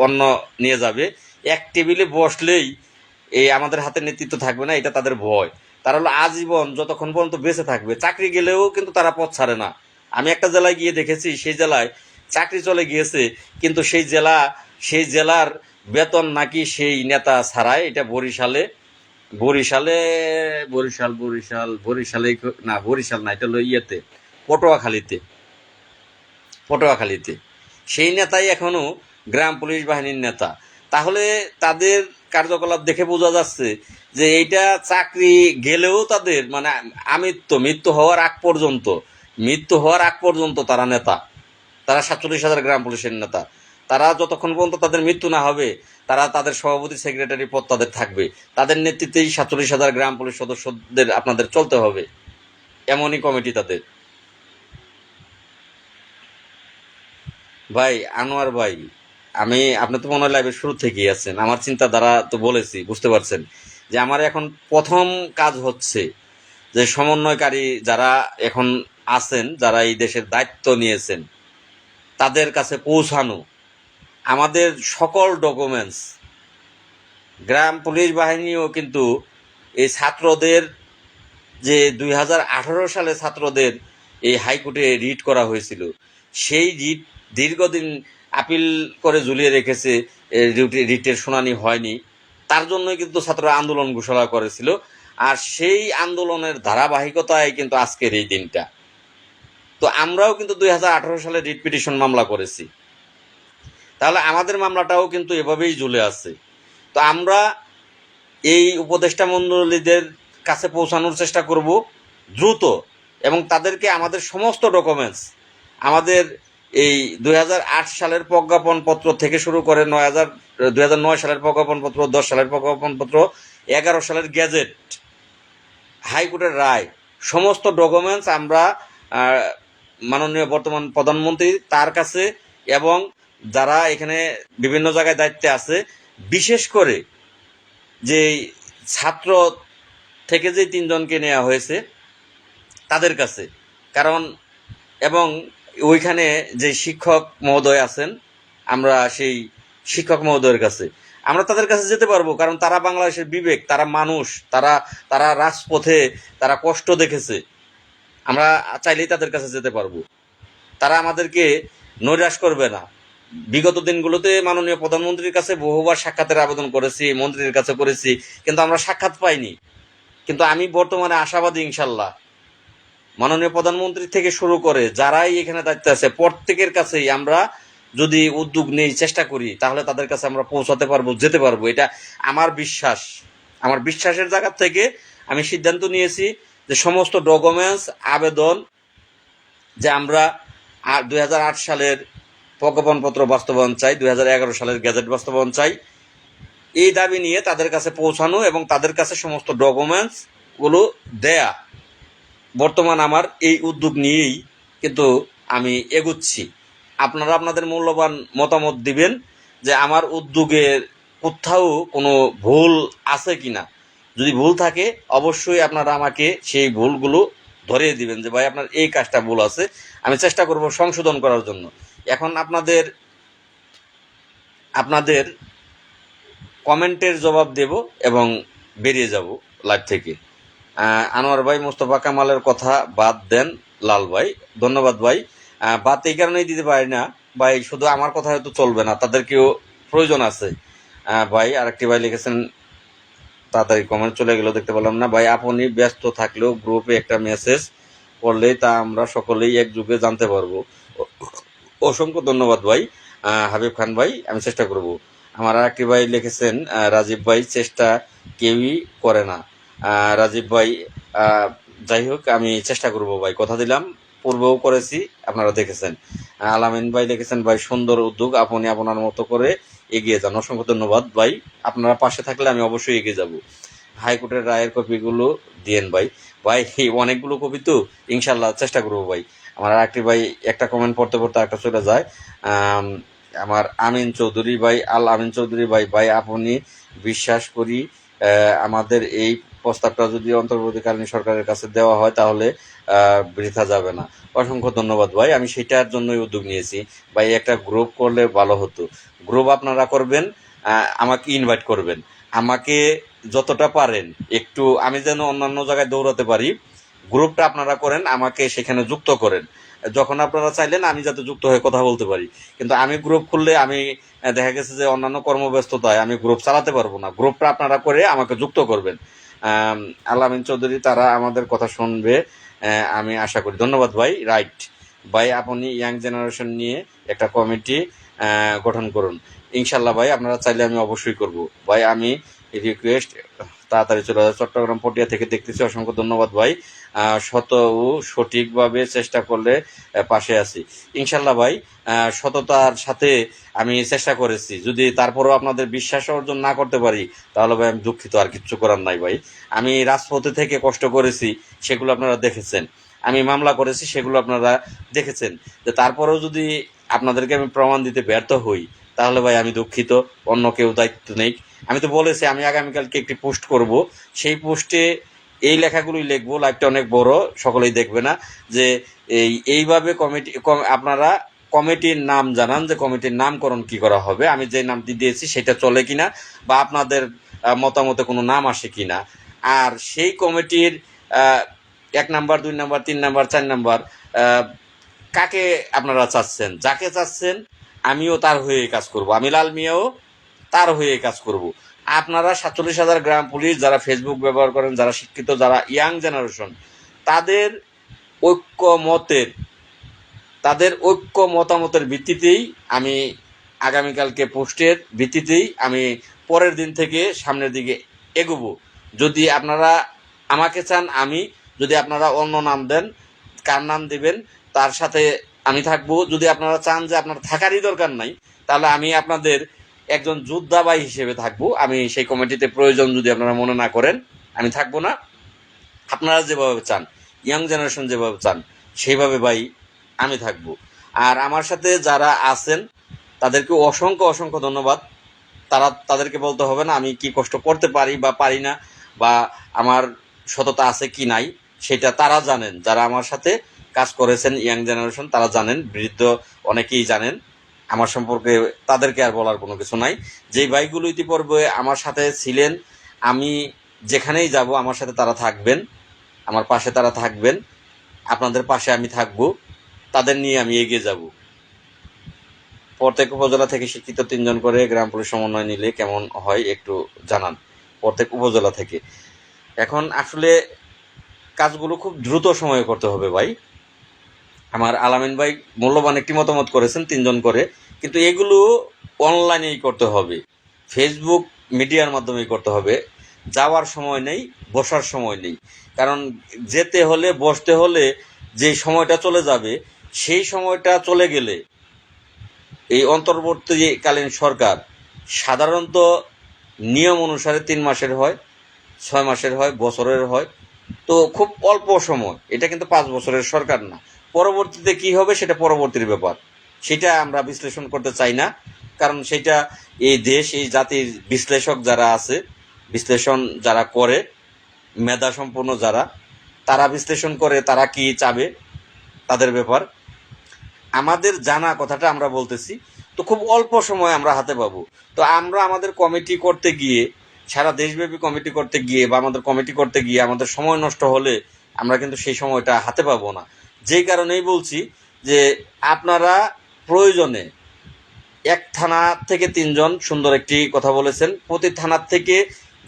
অন্য নিয়ে যাবে, এক টেবিলে বসলেই এই আমাদের হাতে নেতৃত্ব থাকবে না, এটা তাদের ভয়। তারা হলো আজীবন যতক্ষণ পর্যন্ত বেঁচে থাকবে। চাকরি গেলেও কিন্তু তারা পথ ছাড়ে না। আমি একটা জেলায় গিয়ে দেখেছি, সেই জেলায় চাকরি চলে গিয়েছে, কিন্তু সেই জেলার বেতন নাকি সেই নেতা ছাড়ায়। এটা বরিশালে বরিশালে না, বরিশাল না, এটা হলো ইয়েতে, পটুয়াখালীতে সেই নেতাই এখনো গ্রাম পুলিশ বাহিনীর নেতা। তাহলে তাদের কার্যকলাপ দেখে বোঝা যাচ্ছে যে এইটা চাকরি গেলেও তাদের মানে মৃত্যু হওয়ার আগ পর্যন্ত তারা নেতা। তারা 47,000 গ্রাম পুলিশের নেতা। তারা যতক্ষণ পর্যন্ত তাদের মৃত্যু না হবে তারা তাদের সভাপতি, সেক্রেটারি পদ তাদের থাকবে। তাদের নেতৃত্বেই 47,000 গ্রাম পুলিশ সদস্যদের আপনাদের চলতে হবে, এমনই কমিটি তাদের। ভাই আনোয়ার ভাই, আপনি তো মনে হয় লাইভের শুরু থেকেই আছেন, আমার চিন্তাধারা তো বলেছি, বুঝতে পারছেন যে আমার এখন প্রথম কাজ হচ্ছে যে সমন্বয়কারী যারা এখন আছেন, যারা এই দেশের দায়িত্ব নিয়েছেন, তাদের কাছে পৌঁছানো আমাদের সকল ডকুমেন্টস। গ্রাম পুলিশ বাহিনীও কিন্তু এই ছাত্রদের যে 2018 সালে ছাত্রদের এই হাইকোর্টে রিট করা হয়েছিল, সেই রিট দীর্ঘদিন আপিল করে ঝুলিয়ে রেখেছে, রিটের শুনানি হয়নি। তার জন্যই কিন্তু ছাত্ররা আন্দোলন ঘোষণা করেছিল, আর সেই আন্দোলনের ধারাবাহিকতায় কিন্তু আজকের এই দিনটা। তো আমরাও কিন্তু 2018 সালে রিট পিটিশন মামলা করেছি, তাহলে আমাদের মামলাটাও কিন্তু এভাবেই ঝুলে আছে। তো আমরা এই উপদেষ্টা মণ্ডলীদের কাছে পৌঁছানোর চেষ্টা করব দ্রুত, এবং তাদেরকে আমাদের সমস্ত ডকুমেন্টস, আমাদের এই 2008 সালের প্রজ্ঞাপনপত্র থেকে শুরু করে 2009 সালের প্রজ্ঞাপনপত্র, 10 সালের প্রজ্ঞাপনপত্র, 11 সালের গেজেট, হাইকোর্টের রায়, সমস্ত ডকুমেন্টস আমরা মাননীয় বর্তমান প্রধানমন্ত্রী তার কাছে এবং যারা এখানে বিভিন্ন জায়গায় দায়িত্বে আছে, বিশেষ করে যে ছাত্র থেকে যে 3 জনকে নেওয়া হয়েছে তাদের কাছে, কারণ এবং ওইখানে যে শিক্ষক মহোদয় আছেন, আমরা সেই শিক্ষক মহোদয়ের কাছে আমরা তাদের কাছে যেতে পারবো, কারণ তারা বাংলাদেশের বিবেক, তারা মানুষ, তারা রাজপথে তারা কষ্ট দেখেছে, আমরা চাইলেই তাদের কাছে যেতে পারবো, তারা আমাদেরকে নৈরাশ করবে না। বিগত দিনগুলোতে মাননীয় প্রধানমন্ত্রীর কাছে বহুবার সাক্ষাতের আবেদন করেছি, মন্ত্রীর কাছে করেছি, কিন্তু আমরা সাক্ষাৎ পাইনি। কিন্তু আমি বর্তমানে আশাবাদী, ইনশাল্লাহ মাননীয় প্রধানমন্ত্রী থেকে শুরু করে যারাই এখানে দায়িত্বে আছে প্রত্যেকের কাছেই আমরা যদি উদ্যোগ নেই, চেষ্টা করি, তাহলে তাদের কাছে আমরা পৌঁছাতে পারবো, যেতে পারবো। এটা আমার বিশ্বাস। আমার বিশ্বাসের জায়গা থেকে আমি সিদ্ধান্ত নিয়েছি যে সমস্ত ডকুমেন্টস, আবেদন যে আমরা 2008 সালের প্রজ্ঞাপনপত্র বাস্তবায়ন চাই, 2011 সালের গেজেট বাস্তবায়ন চাই, এই দাবি নিয়ে তাদের কাছে পৌঁছানো এবং তাদের কাছে সমস্ত ডকুমেন্টসগুলো দেয়া, বর্তমান আমার এই উদ্যোগ নিয়েই কিন্তু আমি এগুচ্ছি। আপনারা আপনাদের মূল্যবান মতামত দিবেন যে আমার উদ্যোগের কোথাও কোনো ভুল আছে কিনা। যদি ভুল থাকে অবশ্যই আপনারা আমাকে সেই ভুলগুলো ধরিয়ে দিবেন যে ভাই আপনার এই কাজটা ভুল আছে, আমি চেষ্টা করব সংশোধন করার জন্য। এখন আপনাদের কমেন্টের জবাব দেব এবং বেরিয়ে যাব লাইভ থেকে। আনোয়ার ভাই, মোস্তফা কামালের কথা বাদ দেন লাল ভাই, ধন্যবাদ ভাই। বাদ এই কারণেই দিতে পারি না ভাই, শুধু আমার কথা হয়তো চলবে না, তাদেরকেও প্রয়োজন আছে। ভাই আরেকটি ভাই লিখেছেন, তাড়াতাড়ি কমেন্ট চলে গেল, দেখতে পেলাম না। ভাই আপনি ব্যস্ত থাকলেও গ্রুপে একটা মেসেজ করলেই তা আমরা সকলেই একযোগে জানতে পারবো। অসংখ্য ধন্যবাদ ভাই। হাবিব খান ভাই, আমি চেষ্টা করব। আমার আরেকটি ভাই লিখেছেন, রাজীব ভাই চেষ্টা কেউই করে না। রাজীব ভাই, যাই হোক আমি চেষ্টা করব ভাই, কথা দিলাম, পূর্বেও করেছি, আপনারা দেখেছেন। আলামিন ভাই লিখেছেন, ভাই সুন্দর উদ্যোগ, আপনি আপনার মতো করে এগিয়ে যান। অসংখ্য ধন্যবাদ ভাই, আপনারা পাশে থাকলে আমি অবশ্যই এগিয়ে যাব। হাইকোর্টের রায়ের কপিগুলো দিয়েন ভাই। ভাই অনেকগুলো কপি তো, ইনশাল্লাহ চেষ্টা করবো ভাই। আমার আরেকটি ভাই একটা কমেন্ট পড়তে পড়তে একটা চলে যায়। আমার আমিন চৌধুরী ভাই, আমিন চৌধুরী ভাই, ভাই আপনি বিশ্বাস করি আমাদের এই প্রস্তাবটা যদি অন্তর্বর্তীকালীন সরকারের কাছে দেওয়া হয় তাহলে বৃথা যাবে না। অসংখ্য ধন্যবাদ ভাই, আমি সেটার জন্যই উদ্যোগ নিয়েছি ভাই। একটা গ্রুপ করলে ভালো হতো। গ্রুপ আপনারা করবেন, আমাকে ইনভাইট করবেন, আমাকে যতটা পারেন একটু, আমি যেন অন্যান্য জায়গায় দৌড়াতে পারি। গ্রুপটা আপনারা করেন, আমাকে সেখানে যুক্ত করেন, যখন আপনারা চাইলেন আমি যাতে যুক্ত হয়ে কথা বলতে পারি। কিন্তু আমি গ্রুপ খুললে আমি দেখা গেছে যে অন্যান্য কর্মব্যস্ততায় আমি গ্রুপ চালাতে পারবো না। গ্রুপটা আপনারা করে আমাকে যুক্ত করবেন। আলামিন চৌধুরী, তারা আমাদের কথা শুনবে আমি আশা করি। ধন্যবাদ ভাই। রাইট ভাই, আপনি ইয়াং জেনারেশন নিয়ে একটা কমিটি গঠন করুন। ইনশাল্লাহ ভাই, আপনারা চাইলে আমি অবশ্যই করব ভাই। আমি রিকোয়েস্ট তাড়াতাড়ি চলে যায়। চট্টগ্রাম পটিয়া থেকে দেখতেছি, অসংখ্য ধন্যবাদ ভাই। সত ও সঠিকভাবে চেষ্টা করলে পাশে আছি ইনশাল্লাহ ভাই। সততার সাথে আমি চেষ্টা করেছি, যদি তারপরেও আপনাদের বিশ্বাস অর্জন না করতে পারি তাহলে ভাই আমি দুঃখিত, আর কিচ্ছু করার নাই ভাই। আমি রাজপথে থেকে কষ্ট করেছি, সেগুলো আপনারা দেখেছেন। আমি মামলা করেছি, সেগুলো আপনারা দেখেছেন। যে তারপরেও যদি আপনাদেরকে আমি প্রমাণ দিতে ব্যর্থ হই তাহলে ভাই আমি দুঃখিত, অন্য কেউ দায়িত্ব নেই। আমি তো বলেছি আমি আগামীকালকে একটি পোস্ট করব, সেই পোস্টে এই লেখাগুলোই লিখবো। লাইভটা অনেক বড়, সকলেই দেখবে না। যে এইভাবে কমিটি, আপনারা কমিটির নাম জানান, যে কমিটির নামকরণ কি করা হবে, আমি যে নামটি দিয়েছি সেটা চলে কিনা, বা আপনাদের মতামতে কোনো নাম আসে কিনা। আর সেই কমিটির 1 নাম্বার, 2 নাম্বার, 3 নাম্বার, 4 নাম্বার কাকে আপনারা চাচ্ছেন, যাকে চাচ্ছেন আমিও তার হয়ে কাজ করব, আমি লাল মিয়াও তার হয়ে কাজ করব। আপনারা 47,000 গ্রাম পুলিশ যারা ফেসবুক ব্যবহার করেন, যারা শিক্ষিত, যারা ইয়াং জেনারেশন, তাদের ঐক্য মতামতের ভিত্তিতেই আমি আগামীকালকে পোস্টের ভিত্তিতেই আমি পরের দিন থেকে সামনের দিকে এগোবো। যদি আপনারা আমাকে চান, আমি, যদি আপনারা অন্য নাম দেন, কার নাম দিবেন তার সাথে আমি থাকবো। যদি আপনারা চান যে আপনার থাকারই দরকার নাই, তাহলে আমি আপনাদের একজন যোদ্ধা ভাই হিসেবে থাকবো। আমি সেই কমিটিতে প্রয়োজন যদি আপনারা মনে না করেন, আমি থাকবো না। আপনারা যেভাবে চান, ইয়াং জেনারেশন যেভাবে চান, সেইভাবে ভাই আমি থাকবো। আর আমার সাথে যারা আছেন তাদেরকে অসংখ্য অসংখ্য ধন্যবাদ। তাদেরকে বলতে হবে না আমি কি কষ্ট করতে পারি বা পারি না, বা আমার সততা আছে কি নাই, সেটা তারা জানেন। যারা আমার সাথে কাজ করেছেন ইয়াং জেনারেশন তারা জানেন, বৃদ্ধ অনেকেই জানেন আমার সম্পর্কে, তাদেরকে আর বলার কোনো কিছু নাই। যেই ভাইগুলো ইতিপূর্বে আমার সাথে ছিলেন, আমি যেখানেই যাব আমার সাথে তারা থাকবেন, আমার পাশে তারা থাকবেন, আপনাদের পাশে আমি থাকব, তাদের নিয়ে আমি এগিয়ে যাব। প্রত্যেক উপজেলা থেকে শিক্ষিত 3 জন করে গ্রাম পুলিশ সমন্বয় নিলে কেমন হয় একটু জানান, প্রত্যেক উপজেলা থেকে। এখন আসলে কাজগুলো খুব দ্রুত সময়ে করতে হবে ভাই। আমার আলামিন ভাই মূল্যবান একটি মতামত করেছেন 3 জন করে, কিন্তু এগুলো অনলাইনেই করতে হবে, ফেসবুক মিডিয়ার মাধ্যমেই করতে হবে। যাওয়ার সময় নেই, বসার সময় নেই। কারণ যেতে হলে, বসতে হলে যে সময়টা চলে যাবে, সেই সময়টা চলে গেলে এই অন্তর্বর্তীকালীন সরকার সাধারণত নিয়ম অনুসারে 3 মাসের হয়, 6 মাসের হয়, বছরের হয়। তো খুব অল্প সময়, এটা কিন্তু 5 বছরের সরকার না। পরবর্তীতে কি হবে সেটা পরবর্তীর ব্যাপার, সেটা আমরা বিশ্লেষণ করতে চাই না। কারণ সেটা এই দেশ, এই জাতির বিশ্লেষক যারা আছে, বিশ্লেষণ যারা করে, মেধা সম্পন্ন যারা, তারা বিশ্লেষণ করে তারা কি চাবে, তাদের ব্যাপার। আমাদের জানা কথাটা আমরা বলতেছি। তো খুব অল্প সময় আমরা হাতে পাবো। তো আমরা আমাদের কমিটি করতে গিয়ে, সারা দেশব্যাপী কমিটি করতে গিয়ে বা আমাদের কমিটি করতে গিয়ে আমাদের সময় নষ্ট হলে আমরা কিন্তু সেই সময়টা হাতে পাবো না। যেই কারণেই বলছি যে আপনারা প্রয়োজনে 1 থানা থেকে 3 জন, সুন্দর একটি কথা বলেছেন, প্রতি থানার থেকে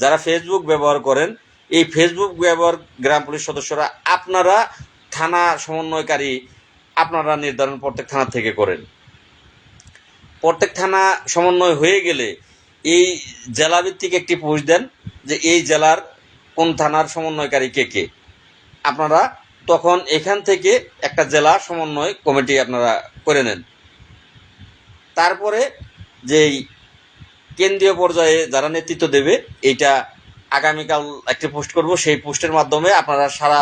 যারা ফেসবুক ব্যবহার করেন, এই ফেসবুক ব্যবহার গ্রাম পুলিশ সদস্যরা আপনারা থানা সমন্বয়কারী আপনারা নির্ধারণ প্রত্যেক থানা থেকে করেন। প্রত্যেক থানা সমন্বয় হয়ে গেলে এই জেলাভিত্তিক একটি পোস্ট দেন যে এই জেলার কোন থানার সমন্বয়কারী কে কে। আপনারা তখন এখান থেকে একটা জেলা সমন্বয় কমিটি আপনারা করে নেন। তারপরে যেই কেন্দ্রীয় পর্যায়ে যারা নেতৃত্ব দেবে, এইটা আগামীকাল একটি পোস্ট করব, সেই পোস্টের মাধ্যমে আপনারা সারা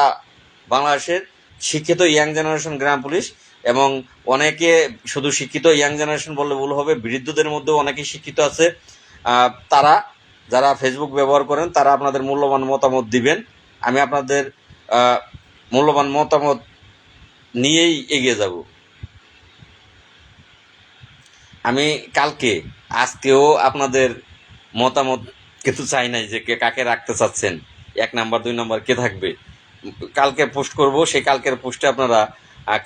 বাংলাদেশের শিক্ষিত ইয়াং জেনারেশন গ্রাম পুলিশ, এবং অনেকে শুধু শিক্ষিত ইয়াং জেনারেশন বললে ভুল হবে, বৃদ্ধদের মধ্যেও অনেকেই শিক্ষিত আছে, তারা যারা ফেসবুক ব্যবহার করেন তারা আপনাদের মূল্যবান মতামত দিবেন। আমি আপনাদের মূল্যবান মতামত নিয়েই এগিয়ে যাব। আমি কালকে, আজকেও আপনাদের মতামত কিন্তু চাই নাই যে কে কাকে রাখতে চাচ্ছেন, 1 নাম্বার 2 নাম্বার কে থাকবে। কালকে পোস্ট করব, সেই কালকের পোস্টে আপনারা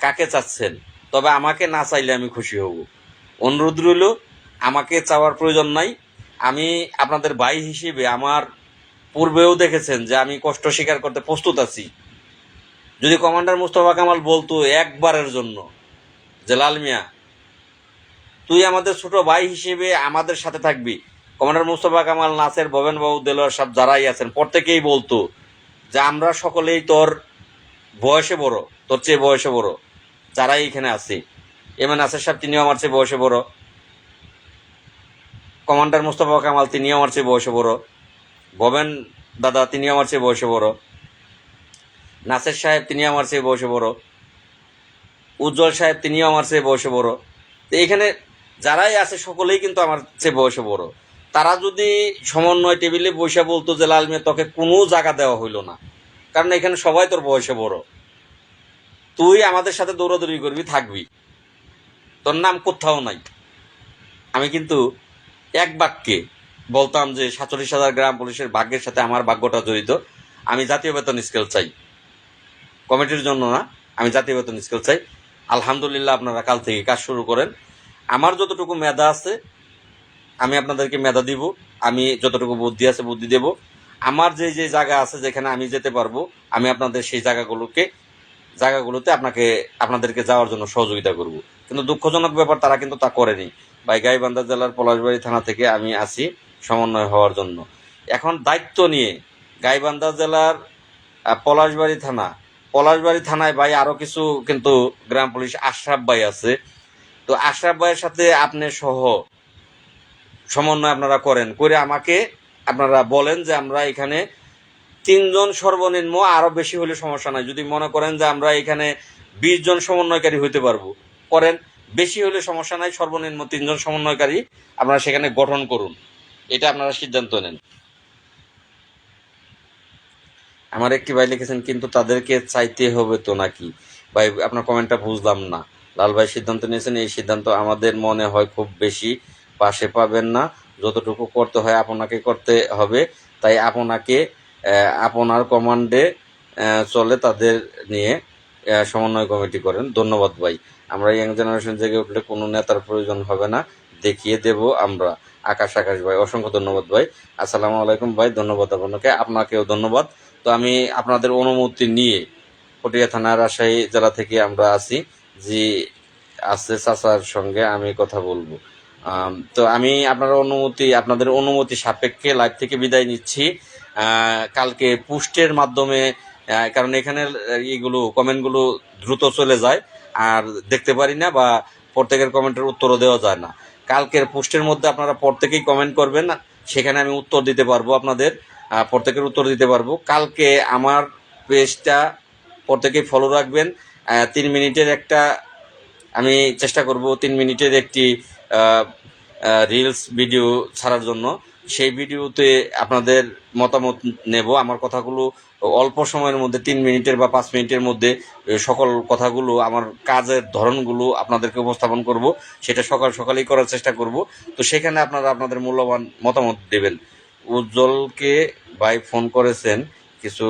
কাকে চাচ্ছেন। তবে আমাকে না চাইলে আমি খুশি হব। অনুরোধ রইল, আমাকে চাওয়ার প্রয়োজন নাই। আমি আপনাদের ভাই হিসেবে, আমার পূর্বেও দেখেছেন যে আমি কষ্ট স্বীকার করতে প্রস্তুত আছি। যদি কমান্ডার মুস্তফা কামাল বলতো একবারের জন্য যে লাল মিয়া তুই আমাদের ছোট ভাই হিসেবে আমাদের সাথে থাকবি, কমান্ডার মুস্তফা কামাল, নাসের, ভবেন বাবু, দেলোয়ার সাহেব যারাই আছেন প্রত্যেকেই বলতো যে আমরা সকলেই তোর বয়সে বড়, তোর চেয়ে বয়সে বড় যারাই এখানে আছি। নাসের সাহেব তিনিও আমার চেয়ে বয়সে বড়, কমান্ডার মুস্তফা কামাল তিনিও আমার চেয়ে বয়সে বড়, ভবেন দাদা তিনি আমার চেয়ে বয়সে বড়, নাসের সাহেব তিনি আমার চেয়ে বয়সে বড়, উজ্জ্বল সাহেব তিনিও আমার চেয়ে বয়সে বড়। তো এখানে যারাই আছে সকলেই কিন্তু আমার চেয়ে বয়সে বড়। তারা যদি সমন্বয় টেবিলে বসে বলতো যে লাল মিয়া তোকে কোনো জায়গা দেওয়া হইল না, কারণ এখানে সবাই তোর বয়সে বড়, তুই আমাদের সাথে দৌড়াদৌড়ি করবি, থাকবি, তোর নাম কোথাও নাই, আমি কিন্তু এক বাক্যে বলতাম যে 47,000 গ্রাম পুলিশের ভাগ্যের সাথে আমার ভাগ্যটা জড়িত। আমি জাতীয় বেতন স্কেল চাই, কমিটির জন্য না, আমি জাতীয় বেতন স্কেল চাই। আলহামদুলিল্লাহ আপনারা কাল থেকে কাজ শুরু করেন। আমার যতটুকু মেধা আছে আমি আপনাদেরকে মেধা দিব, আমি যতটুকু বুদ্ধি আছে বুদ্ধি দেব। আমার যে যে জায়গা আছে যেখানে আমি যেতে পারবো, আমি আপনাদের সেই জায়গাগুলোতে আপনাদেরকে যাওয়ার জন্য সহযোগিতা করব। কিন্তু দুঃখজনক ব্যাপার, তারা কিন্তু তা করেনি। ভাই গাইবান্ধা জেলার পলাশবাড়ি থানা থেকে আমি আসি সমন্বয় হওয়ার জন্য। এখন দায়িত্ব নিয়ে গাইবান্ধা জেলার পলাশবাড়ি থানা পলাশবাড়ি থানায় ভাই আরো কিছু কিন্তু গ্রাম পুলিশ আশরাফ ভাই আছে। তো আশরাফ ভাইয়ের সাথে আপনি সহ সমন্বয় আপনারা করেন, করে আমাকে আপনারা বলেন যে আমরা এখানে 3 জন সর্বনিম্ন, আরো বেশি হলে সমস্যা নাই। যদি মনে করেন যে আমরা এখানে 20 জন সমন্বয়কারী হইতে পারবো, করেন। বেশি হলে সমস্যা নাই, সর্বনিম্ন 3 জন সমন্বয়কারী আপনারা সেখানে গঠন করুন, এটা আপনারা সিদ্ধান্ত নেন। আমার একটি ভাই লিখেছেন, কিন্তু তাদেরকে চাইতে হবে তো নাকি? ভাই আপনার কমেন্টটা বুঝলাম না। লাল ভাই সিদ্ধান্ত নিয়েছেন, এই সিদ্ধান্ত আমাদের মনে হয় খুব বেশি পাশে পাবেন না। যতটুকু করতে হয় আপনাকে করতে হবে, তাই আপনাকে আপনার কমান্ডে চলে তাদের নিয়ে সমন্বয় কমিটি করেন। ধন্যবাদ ভাই। আমরা ইয়াং জেনারেশন জেগে উঠলে কোনো নেতার প্রয়োজন হবে না, দেখিয়ে দেব আমরা। আকাশ ভাই, অসংখ্য ধন্যবাদ ভাই। আসসালামু আলাইকুম ভাই, ধন্যবাদ আপনাকে, আপনাকেও ধন্যবাদ। তো আমি আপনাদের অনুমতি নিয়ে পটিয়া থানা রাজশাহী জেলা থেকে আমরা আছি, জি আছে চাচার সঙ্গে আমি কথা বলবো। তো আমি আপনাদের অনুমতি সাপেক্ষে লাইভ থেকে বিদায় নিচ্ছি। কালকে পোস্টের মাধ্যমে, কারণ এখানে এইগুলো কমেন্টগুলো দ্রুত চলে যায় আর দেখতে পারি না, বা প্রত্যেকের কমেন্টের উত্তরও দেওয়া যায় না। কালকের পোস্টের মধ্যে আপনারা প্রত্যেকেই কমেন্ট করবেন, সেখানে আমি উত্তর দিতে পারবো, আপনাদের প্রত্যেকের উত্তর দিতে পারবো। কালকে আমার পেজটা প্রত্যেকেই ফলো রাখবেন। 3 মিনিটের একটা আমি চেষ্টা করব 3 মিনিটের একটি রিলস ভিডিও ছাড়ার জন্য। সেই ভিডিওতে আপনাদের মতামত নেব। আমার কথাগুলো অল্প সময়ের মধ্যে 3 মিনিটের বা 5 মিনিটের মধ্যে সকল কথাগুলো, আমার কাজের ধরনগুলো আপনাদেরকে উপস্থাপন করব। সেটা সকালেই করার চেষ্টা করব। তো সেখানে আপনারা আপনাদের মূল্যবান মতামত দেবেন। উজ্জ্বলকে ভাই ফোন করেছেন, কিছু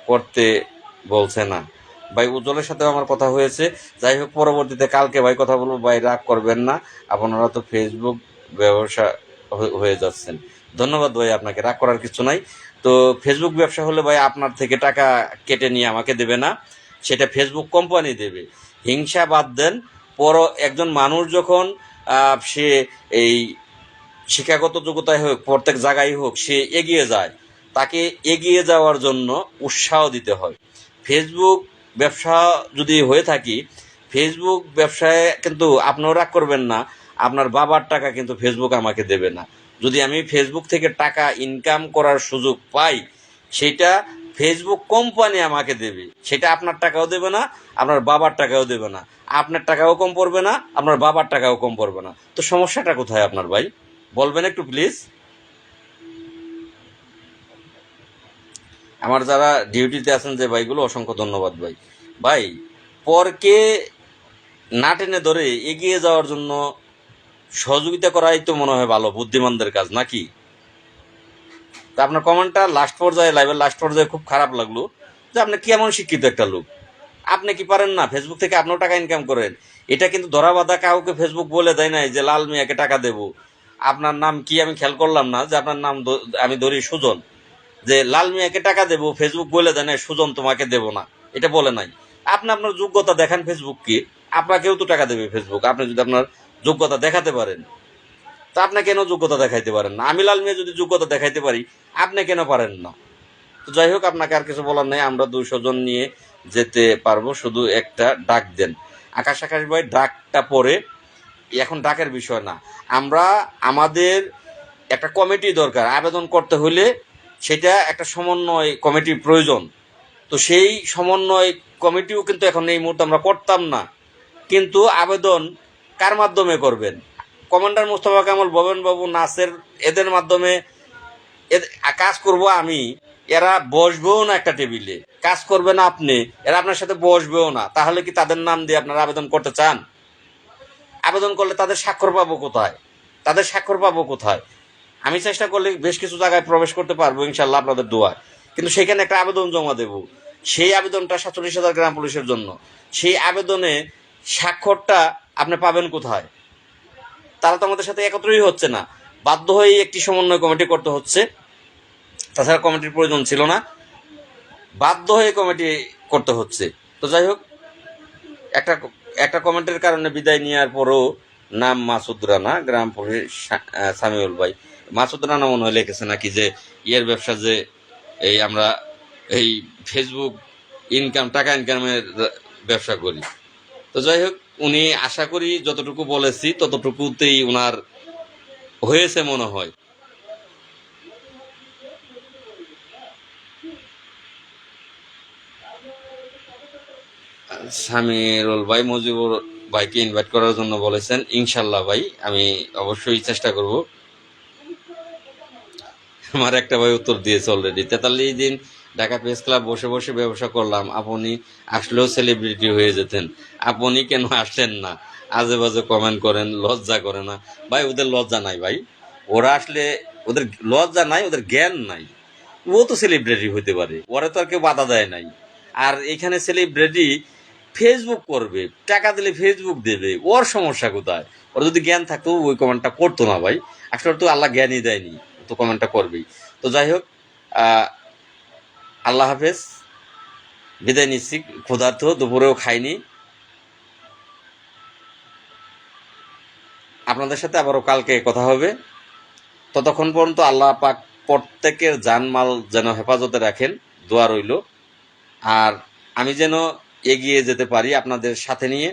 করতে বলছে না। ভাই উজ্জ্বলের সাথে আমার কথা হয়েছে, যাই হোক পরবর্তীতে কালকে ভাই কথা বলবো। ভাই রাগ করবেন না, আপনারা তো ফেসবুক ব্যবসা হয়ে যাচ্ছেন। ধন্যবাদ ভাই, আপনাকে রাগ করার কিছু নাই। তো ফেসবুক ব্যবসা হলে ভাই আপনার থেকে টাকা কেটে নিয়ে আমাকে দেবে না, সেটা ফেসবুক কোম্পানি দেবে। হিংসা বাদ দেন। একজন মানুষ যখন সে এই শিক্ষাগত যোগ্যতায় হোক, প্রত্যেক জায়গায় হোক, সে এগিয়ে যায়, তাকে এগিয়ে যাওয়ার জন্য উৎসাহ দিতে হয়। ফেসবুক ব্যবসা যদি হয়ে থাকি, ফেসবুক ব্যবসায় কিন্তু আপনিও রাগ করবেন না, আপনার বাবার টাকা কিন্তু ফেসবুক আমাকে দেবে না। যদি আমি ফেসবুক থেকে টাকা ইনকাম করার সুযোগ পাই, সেটা ফেসবুক কোম্পানি আমাকে দেবে। সেটা আপনার টাকাও দেবে না, আপনার বাবার টাকাও দেবে না। আপনার টাকাও কম পড়বে না, আপনার বাবার টাকাও কম পড়বে না। তো সমস্যাটা কোথায় আপনার ভাই, বলবেন একটু প্লিজ। আমার যারা ডিউটিতে আছেন যে ভাইগুলো, অসংখ্য ধন্যবাদ ভাই। ভাই পরকে না টেনে ধরে এগিয়ে যাওয়ার জন্য সহযোগিতা করাই তো মনে হয় ভালো বুদ্ধিমানদের কাজ, নাকি? তা আপনার কমেন্টটা লাস্ট পর্যায়ে, লাইভের লাস্ট পর্যায়ে খুব খারাপ লাগলো, যে আপনি কি এমন শিক্ষিত একটা লোক, আপনি কি পারেন না ফেসবুক থেকে আপনিও টাকা ইনকাম করেন? এটা কিন্তু ধরা বাঁধা কাউকে ফেসবুক বলে দেয় নাই যে লাল মিয়াকে টাকা দেব। আপনার নাম কি আমি খেয়াল করলাম না, যে আপনার নাম আমি ধরি সুজন, যে লাল মিয়াকে টাকা দেব ফেসবুক বলে দেয় না সুজন তোমাকে দেব না, এটা বলে নাই। আপনি আপনার যোগ্যতা দেখান ফেসবুককে, আপনাকেও তো টাকা দেবে ফেসবুক, আপনি যদি আপনার যোগ্যতা দেখাতে পারেন। তা আপনি কেন যোগ্যতা দেখাইতে পারেন না? আমি লাল মিয়া যদি যোগ্যতা দেখাইতে পারি, আপনি কেন পারেন না? তো যাই হোক, আপনাকে আর কিছু বলার নেই, আমরা 200 জন নিয়ে যেতে পারবো, শুধু একটা ডাক দেন। আকাশ ভাই ডাকটা পরে, এখন ডাকের বিষয় না, আমরা আমাদের একটা কমিটি দরকার। আবেদন করতে হলে সেটা একটা সমন্বয় কমিটির প্রয়োজন। তো সেই সমন্বয় কমিটিও কিন্তু এখন এই মুহূর্তে আমরা করতাম না। কিন্তু আবেদন কার মাধ্যমে করবেন? কমান্ডার মোস্তফা কামাল, ভবেন বাবু, নাসের, এদের মাধ্যমে কাজ করব আমি। এরা বসবেও না একটা টেবিলে, কাজ করবে না আপনি, এরা আপনার সাথে বসবেও না। তাহলে কি তাদের নাম দিয়ে আপনারা আবেদন করতে চান? আবেদন করলে তাদের স্বাক্ষর পাবো কোথায়? আমি চেষ্টা করলে বেশ কিছু জায়গায় প্রবেশ করতে পারবো ইনশাল্লাহ, আপনাদের দোয়া। কিন্তু সেখানে একটা আবেদন জমা দেব, সেই আবেদনটা 47,000 গ্রাম পুলিশের জন্য। সেই আবেদনে স্বাক্ষরটা আপনি পাবেন কোথায়? তারা তো আমাদের সাথে একত্রই হচ্ছে না, বাধ্য হয়ে একটি সমন্বয় কমিটি করতে হচ্ছে। তাছাড়া কমিটির প্রয়োজন ছিল না, বাধ্য হয়ে কমিটি করতে হচ্ছে। তো যাই হোক, একটা একটা কমেন্টের কারণে বিদায় নেওয়ার পরও নাম মাসুদ রানা, গ্রাম পুলিশ সামিউল ভাই। মাসুদ রানা মনে হয় লিখেছে নাকি, যে ইয়ের ব্যবসা, যে এই আমরা এই ফেসবুক টাকা ইনকামের ব্যবসা করি। তো যাই হোক, উনি আশা করি যতটুকু বলেছি ততটুকুতেই উনার হয়েছে মনে হয়। সামিরুল ভাই মুজিবুর ভাইকে ইনভাইট করার জন্য বলেছেন। ইনশাল্লাহ ভাই, আমি অবশ্যই চেষ্টা করব। আমার একটা ভাই উত্তর দিয়েছে অলরেডি, 43 দিন ঢাকা প্রেস ক্লাব বসে বসে ব্যবসা করলাম, আপনি আসলেও সেলিব্রিটি হয়ে যেতেন, আপনি কেন আসলেন না? আজে বাজে কমেন্ট করেন, লজ্জা করে না? ভাই ওদের লজ্জা নাই ভাই, ওরা আসলে ওদের লজ্জা নাই, ওদের জ্ঞান নাই। ও তো সেলিব্রিটি হইতে পারে, ওরা তো আর কেউ বাধা দেয় নাই। আর এখানে সেলিব্রিটি ফেসবুক করবে, টাকা দিলে ফেসবুক দেবে, ওর সমস্যা কোথায়? ওর যদি জ্ঞান থাকতো ওই কমেন্টটা করতো না ভাই। আসলে তো আল্লাহ জ্ঞানই দেয়নি, তো কমেন্টটা করবেই। তো যাই হোক, আল্লাহ হাফেজ, বিদায় নিচ্ছি। ক্ষুধার্ত, দুপুরেও খাইনি। আপনাদের সাথে আবারও কালকে কথা হবে। ততক্ষণ পর্যন্ত আল্লাহ পাক প্রত্যেকের জানমাল যেন হেফাজতে রাখেন, দোয়া রইল। আর আমি যেন এগিয়ে যেতে পারি আপনাদের সাথে নিয়ে।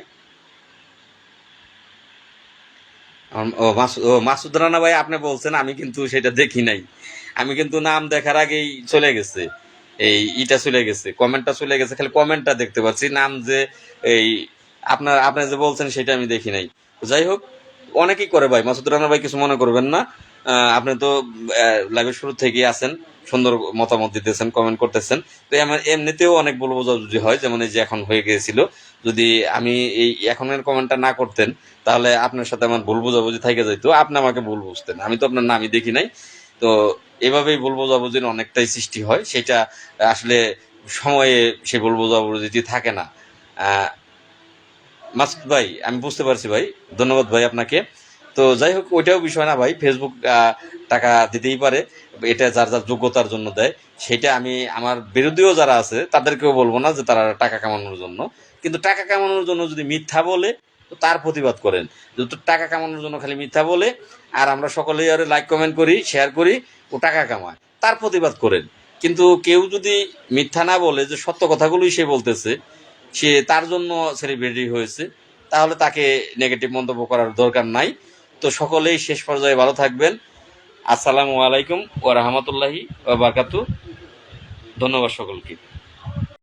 মাসুদ রানা ভাই আপনি বলছেন, আমি কিন্তু সেটা দেখি নাই। আমি কিন্তু নাম দেখার আগেই চলে গেছে, ইটা চলে গেছে, কমেন্টটা চলে গেছে, খালি কমেন্টটা দেখতে পাচ্ছি, নাম যে এই আপনি যে বলছেন সেটা আমি দেখি নাই। যাই হোক, অনেকেই করে ভাই, মাসুদ রানা ভাই কিছু মনে করবেন না। আপনি তো লাইভের শুরু থেকেই আছেন, সুন্দর মতামত দিতেছেন, কমেন্ট করতেছেন। তো আমার এমনিতেও অনেক ভুল বোঝাবুঝি হয়, যেমন এই যে এখন হয়ে গিয়েছিল। যদি আমি এই এখনের কমেন্টটা না করতেন তাহলে আপনার সাথে আমার ভুল বোঝাবুঝি থেকে যেত, আপনি আমাকে ভুল বুঝতেন, আমি তো আপনার নামই দেখি নাই। তো এভাবেই ভুল বোঝাবুঝির অনেকটাই সৃষ্টি হয়, সেটা আসলে সময়ে সে ভুল বোঝাবুঝিটি থাকে না। মাসুদ ভাই আমি বুঝতে পারছি ভাই, ধন্যবাদ ভাই আপনাকে। তো যাই হোক, ওইটাও বিষয় না ভাই, ফেসবুক টাকা দিতেই পারে, এটা যার যার যোগ্যতার জন্য দেয়। সেটা আমি আমার বিরোধীও যারা আছে তাদেরকেও বলবো না যে তারা টাকা কামানোর জন্য। কিন্তু টাকা কামানোর জন্য যদি মিথ্যা বলে তো তার প্রতিবাদ করেন। যদি টাকা কামানোর জন্য খালি মিথ্যা বলে আর আমরা সকলেই আর লাইক কমেন্ট করি, শেয়ার করি, ও টাকা কামায়, তার প্রতিবাদ করেন। কিন্তু কেউ যদি মিথ্যা না বলে, যে সত্য কথাগুলোই সে বলতেছে, সে তার জন্য সেলিব্রিটি হয়েছে, তাহলে তাকে নেগেটিভ মন্তব্য করার দরকার নাই। তো সকলেই শেষ পর্যায়ে ভালো থাকবেন। আসসালামু আলাইকুম ওয়া রাহমাতুল্লাহি ওয়া বারাকাতুহু। ধন্যবাদ সকলকে।